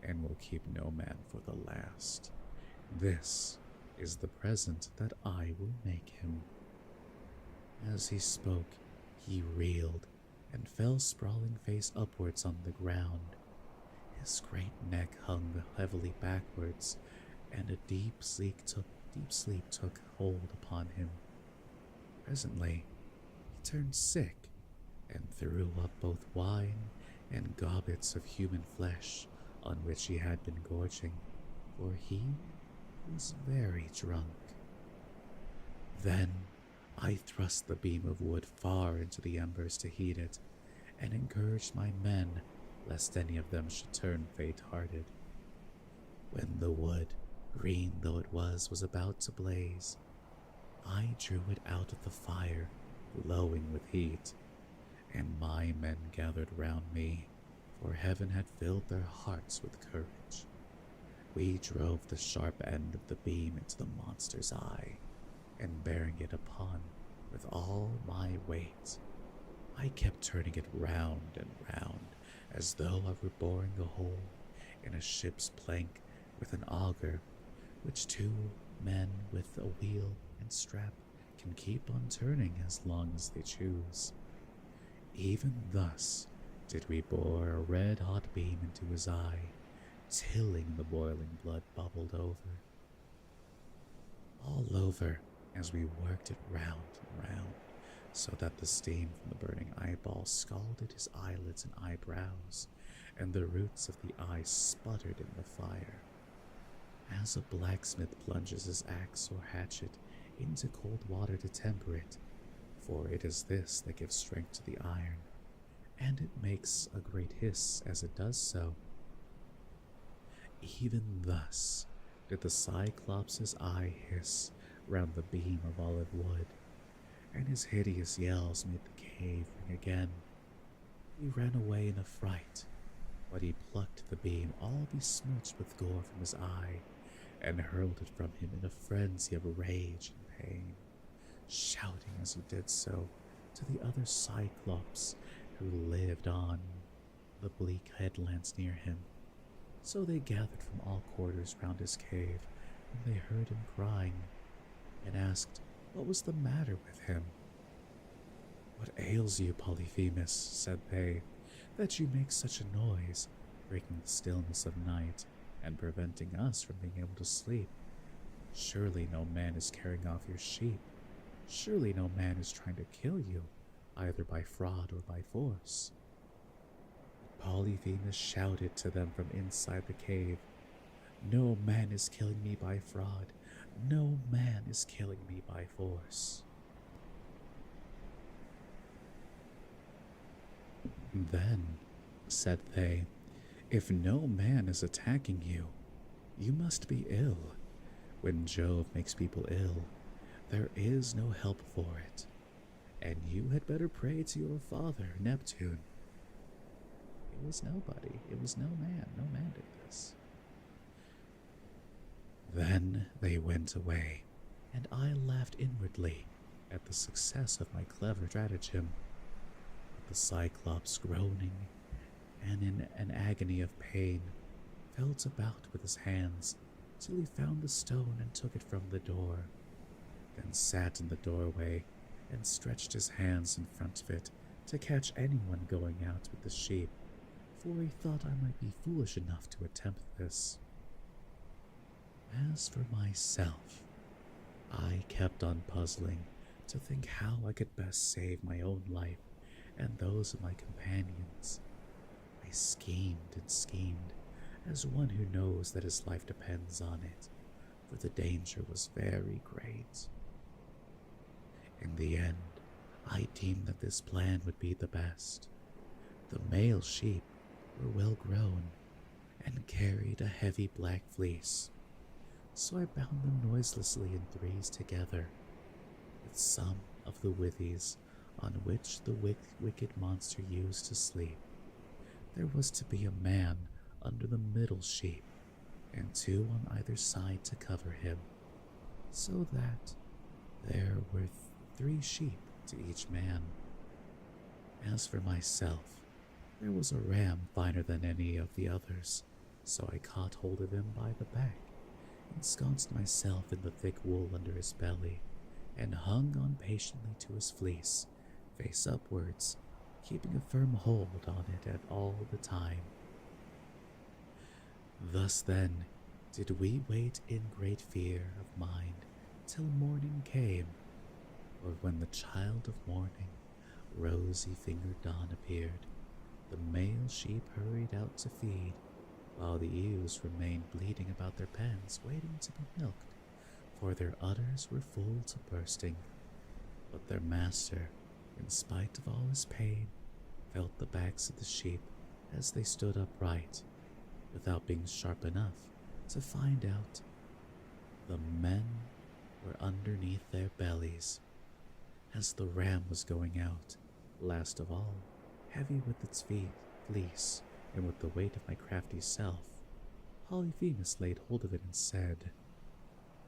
and will keep No Man for the last. This is the present that I will make him." As he spoke, he reeled and fell sprawling face upwards on the ground. His great neck hung heavily backwards, and a deep sleep took hold upon him. Presently, he turned sick and threw up both wine and gobbets of human flesh on which he had been gorging, for he was very drunk. Then I thrust the beam of wood far into the embers to heat it, and encouraged my men lest any of them should turn faint-hearted. When the wood, green though it was about to blaze, I drew it out of the fire, glowing with heat, and my men gathered round me, for heaven had filled their hearts with courage. We drove the sharp end of the beam into the monster's eye, and bearing it upon with all my weight, I kept turning it round and round, as though I were boring a hole in a ship's plank with an auger, which 2 men with a wheel and strap can keep on turning as long as they choose. Even thus did we bore a red-hot beam into his eye, tilling the boiling blood bubbled over. All over, as we worked it round and round, so that the steam from the burning eyeball scalded his eyelids and eyebrows, and the roots of the eye sputtered in the fire. As a blacksmith plunges his axe or hatchet into cold water to temper it, for it is this that gives strength to the iron, and it makes a great hiss as it does so. Even thus did the Cyclops' eye hiss round the beam of olive wood, and his hideous yells made the cave ring again. He ran away in a fright, but he plucked the beam all besmirched with gore from his eye, and hurled it from him in a frenzy of rage and pain, shouting as he did so to the other Cyclops who lived on the bleak headlands near him. So they gathered from all quarters round his cave when they heard him crying, and asked what was the matter with him. "What ails you, Polyphemus," said they, "that you make such a noise, breaking the stillness of night, and preventing us from being able to sleep? Surely no man is carrying off your sheep. Surely no man is trying to kill you, either by fraud or by force." Polyphemus shouted to them from inside the cave, "No man is killing me by fraud. No man is killing me by force." "Then," said they, "if no man is attacking you, you must be ill. When Jove makes people ill, there is no help for it, and you had better pray to your father, Neptune." It was nobody. It was no man. No man did this. Then they went away, and I laughed inwardly at the success of my clever stratagem. But the Cyclops, groaning and in an agony of pain, felt about with his hands till he found the stone and took it from the door, then sat in the doorway and stretched his hands in front of it to catch anyone going out with the sheep, for he thought I might be foolish enough to attempt this. As for myself, I kept on puzzling to think how I could best save my own life and those of my companions. I schemed and schemed, as one who knows that his life depends on it, for the danger was very great. In the end, I deemed that this plan would be the best. The male sheep were well grown and carried a heavy black fleece, so I bound them noiselessly in threes together, with some of the withies on which the wicked monster used to sleep. There was to be a man under the middle sheep, and 2 on either side to cover him, so that there were 3 sheep to each man. As for myself, there was a ram finer than any of the others, so I caught hold of him by the back, ensconced myself in the thick wool under his belly, and hung on patiently to his fleece, face upwards, keeping a firm hold on it at all the time. Thus then Did we wait in great fear of mind till morning came, or when the child of morning, rosy-fingered dawn appeared, the male sheep hurried out to feed, while the ewes remained bleating about their pens, waiting to be milked, for their udders were full to bursting. But their master, in spite of all his pain, felt the backs of the sheep as they stood upright, without being sharp enough to find out the men were underneath their bellies. As the ram was going out, last of all, heavy with its fleece and with the weight of my crafty self, Polyphemus laid hold of it and said,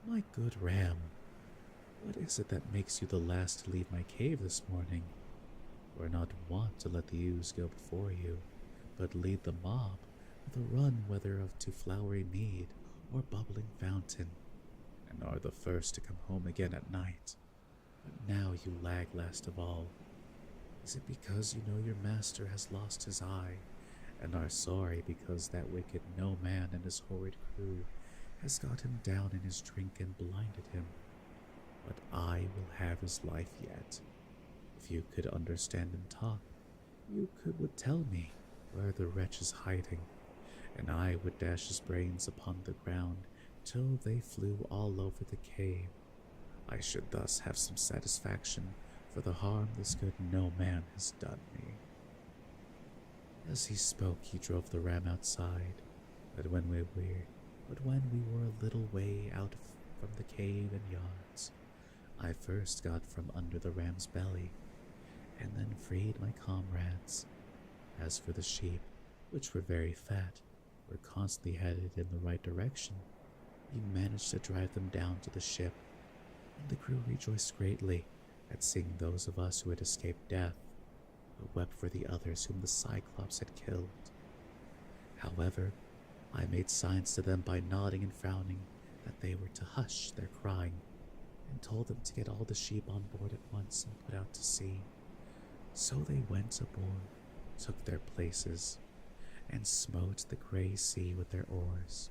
"My good ram, what is it that makes you the last to leave my cave this morning? You are not wont to let the ewes go before you, but lead the mob with a run whether of to flowery mead or bubbling fountain, and are the first to come home again at night. But now you lag last of all. Is it because you know your master has lost his eye, and are sorry because that wicked no man and his horrid crew has got him down in his drink and blinded him? But I will have his life yet. If you could understand and talk, would tell me where the wretch is hiding, and I would dash his brains upon the ground till they flew all over the cave. I should thus have some satisfaction for the harm this good no man has done me." As he spoke, he drove the ram outside, but when we were a little way out from the cave and yards, I first got from under the ram's belly, and then freed my comrades. As for the sheep, which were very fat, were constantly headed in the right direction, we managed to drive them down to the ship, and the crew rejoiced greatly at seeing those of us who had escaped death, but wept for the others whom the Cyclops had killed. However, I made signs to them by nodding and frowning that they were to hush their crying, and told them to get all the sheep on board at once and put out to sea. So they went aboard, took their places, and smote the grey sea with their oars.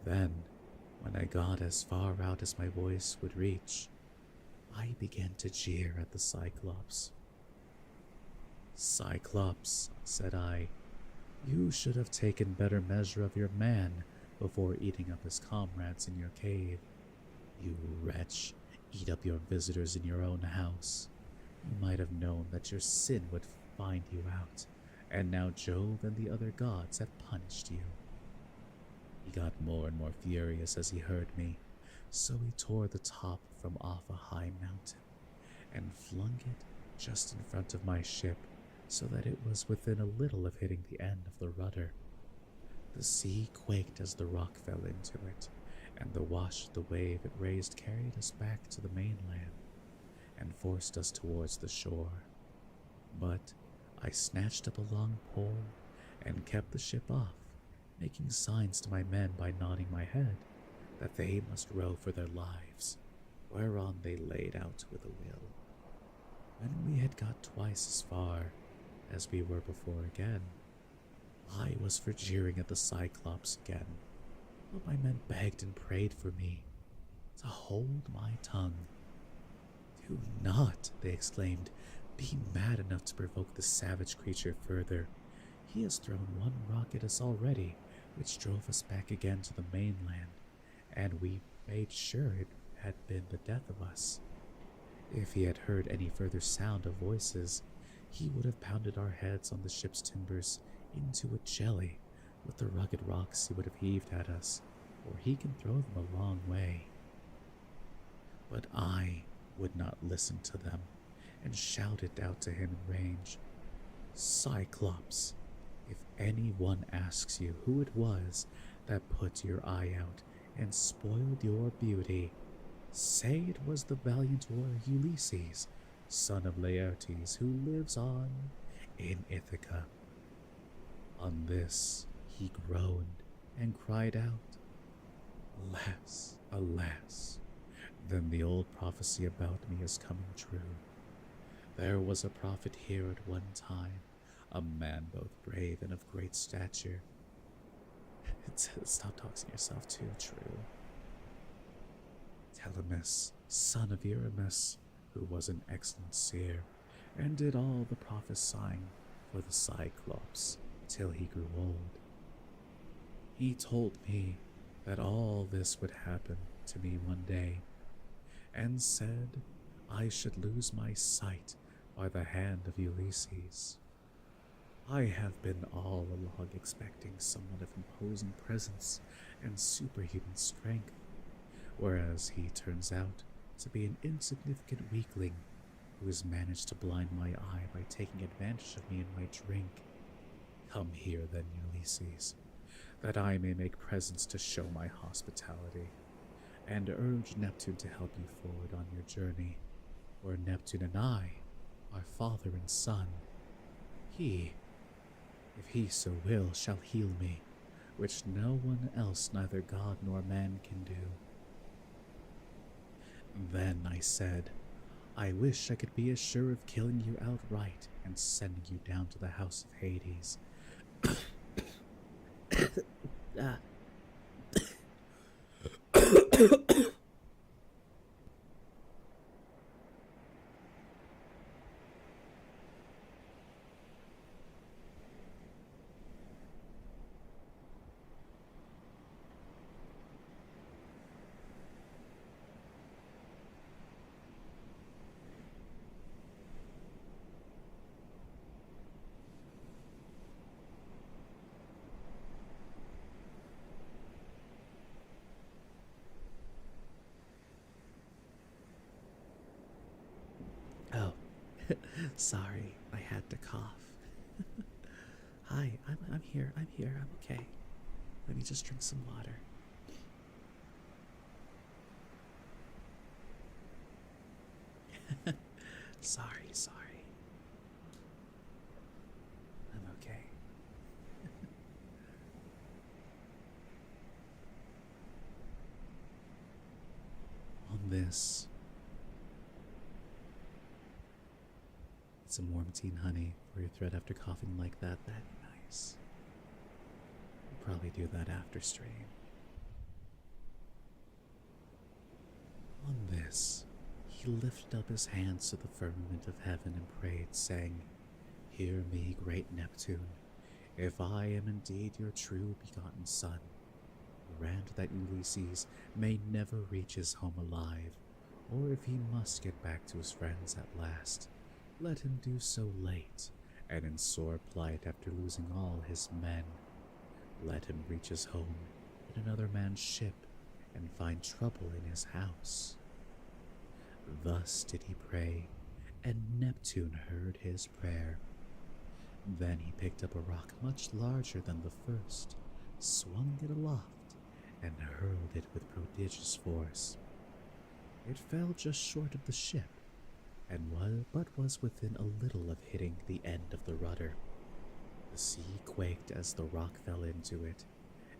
Then, when I got as far out as my voice would reach, I began to jeer at the Cyclops. "Cyclops," said I, "you should have taken better measure of your man before eating up his comrades in your cave. You wretch, eat up your visitors in your own house. You might have known that your sin would find you out, and now Jove and the other gods have punished you." He got more and more furious as he heard me, so he tore the top from off a high mountain and flung it just in front of my ship, so that it was within a little of hitting the end of the rudder. The sea quaked as the rock fell into it, and the wash of the wave it raised carried us back to the mainland and forced us towards the shore. But I snatched up a long pole and kept the ship off, making signs to my men by nodding my head that they must row for their lives, whereon they laid out with a will. When we had got twice as far as we were before again, I was for jeering at the Cyclops again, but my men begged and prayed for me to hold my tongue. "Do not," they exclaimed, "be mad enough to provoke the savage creature further. He has thrown one rock at us already, which drove us back again to the mainland, and we made sure it had been the death of us. If he had heard any further sound of voices, he would have pounded our heads on the ship's timbers into a jelly with the rugged rocks he would have heaved at us, for he can throw them a long way." But I would not listen to them, and shouted out to him in rage, "Cyclops, if anyone asks you who it was that put your eye out and spoiled your beauty, say it was the valiant warrior Ulysses, son of Laertes, who lives on in Ithaca." On this he groaned and cried out, "Alas, alas, then the old prophecy about me is coming true. There was a prophet here at one time, a man both brave and of great stature. Stop doxing yourself too, true. Telemus, son of Eramis, who was an excellent seer, and did all the prophesying for the Cyclops till he grew old. He told me that all this would happen to me one day, and said I should lose my sight by the hand of Ulysses. I have been all along expecting someone of imposing presence and superhuman strength, whereas he turns out to be an insignificant weakling who has managed to blind my eye by taking advantage of me and my drink. Come here then, Ulysses, that I may make presents to show my hospitality, and urge Neptune to help you forward on your journey, for Neptune and I are father and son. He, if he so will, shall heal me, which no one else, neither god nor man, can do. Then I said, I wish I could be as sure of killing you outright and sending you down to the house of Hades. Oh, sorry, I had to cough. Hi, I'm here, I'm okay. Let me just drink some water. Sorry. I'm okay. On this, some warm tea and honey for your throat after coughing like that. That'd be nice. We'll probably do that after stream. On this, he lifted up his hands to the firmament of heaven and prayed, saying, Hear me, great Neptune, if I am indeed your true begotten son, grant that Ulysses may never reach his home alive, or if he must get back to his friends at last, let him do so late, and in sore plight after losing all his men. Let him reach his home in another man's ship, and find trouble in his house. Thus did he pray, and Neptune heard his prayer. Then he picked up a rock much larger than the first, swung it aloft, and hurled it with prodigious force. It fell just short of the ship, but was within a little of hitting the end of the rudder. The sea quaked as the rock fell into it,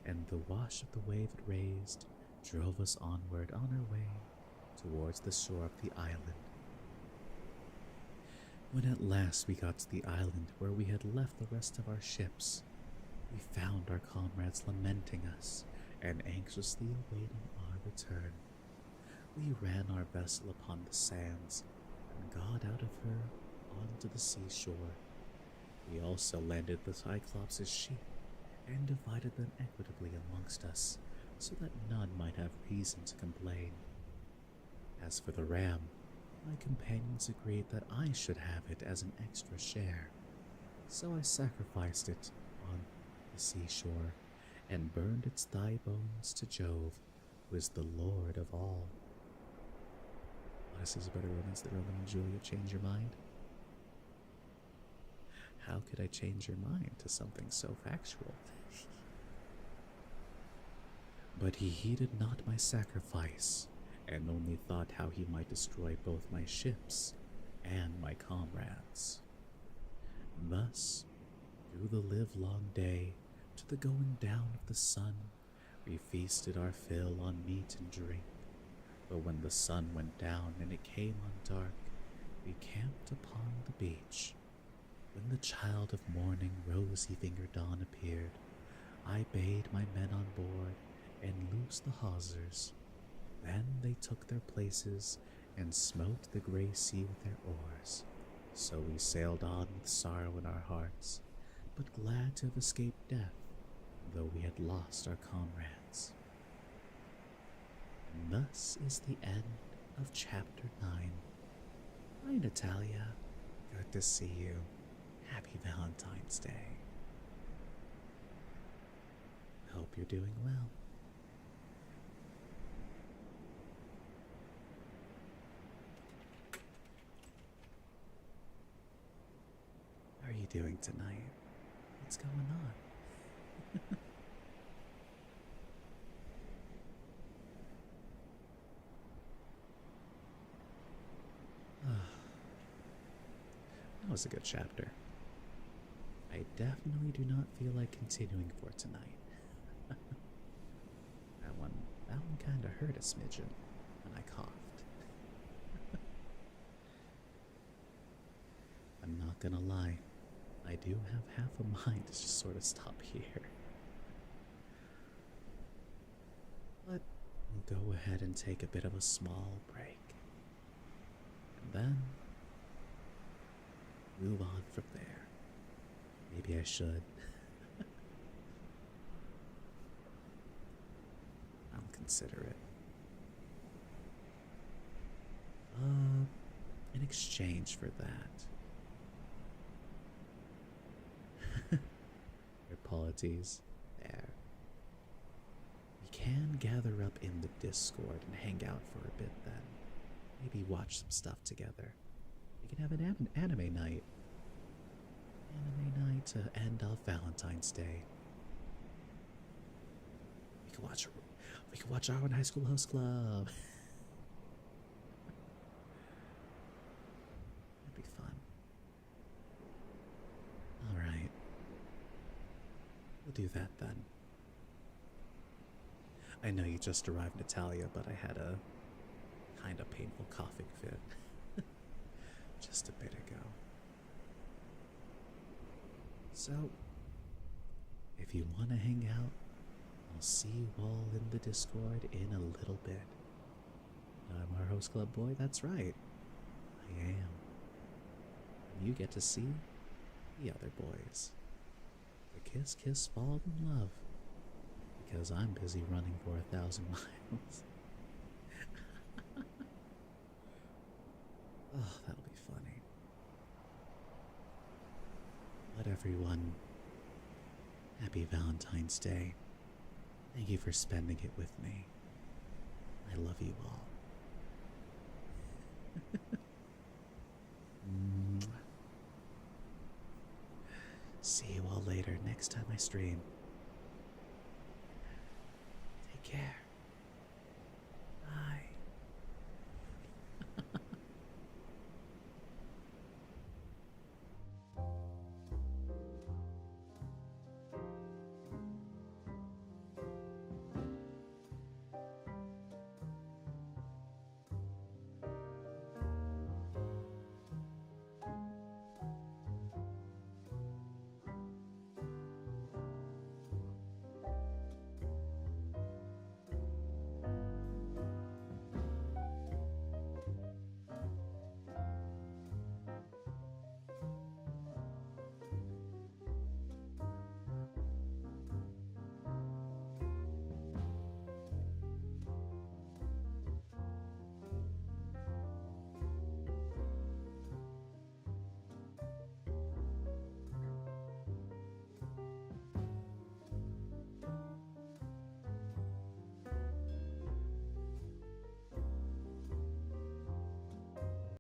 and the wash of the wave it raised drove us onward on our way towards the shore of the island. When at last we got to the island where we had left the rest of our ships, we found our comrades lamenting us and anxiously awaiting our return. We ran our vessel upon the sands and got out of her onto the seashore. We also landed the Cyclops' sheep and divided them equitably amongst us, so that none might have reason to complain. As for the ram, my companions agreed that I should have it as an extra share, so I sacrificed it on the seashore and burned its thigh bones to Jove, who is the Lord of all. This is a better romance than Romeo and Juliet. Change your mind? How could I change your mind to something so factual? But he heeded not my sacrifice, and only thought how he might destroy both my ships and my comrades. Thus, through the livelong day, to the going down of the sun, we feasted our fill on meat and drink. But when the sun went down and it came on dark, we camped upon the beach. When the child of morning, rosy-fingered dawn appeared, I bade my men on board and loosed the hawsers. Then they took their places and smote the grey sea with their oars. So we sailed on with sorrow in our hearts, but glad to have escaped death, though we had lost our comrades. And thus is the end of Chapter 9. Hi, Natalia. Good to see you. Happy Valentine's Day. Hope you're doing well. How are you doing tonight? What's going on? That was a good chapter. I definitely do not feel like continuing for tonight. that one kind of hurt a smidgen when I coughed. I'm not gonna lie, I do have half a mind to just sort of stop here. But we'll go ahead and take a bit of a small break. And then move on from there. Maybe I should. I'll consider it. In exchange for that. Your apologies. There. We can gather up in the Discord and hang out for a bit then. Maybe watch some stuff together. We can have an anime night. Anime night to end off Valentine's Day. We could watch our own High School Host Club. That'd be fun. Alright. We'll do that then. I know you just arrived, Natalia, but I had a kind of painful coughing fit just a bit ago. So, if you want to hang out, I'll see you all in the Discord in a little bit. I'm our host club boy, that's right. I am. And you get to see the other boys. The kiss, kiss, fall in love. Because I'm busy running for 1,000 miles. Oh, that'll be funny. But everyone, happy Valentine's Day. Thank you for spending it with me. I love you all. See you all later next time I stream. Take care.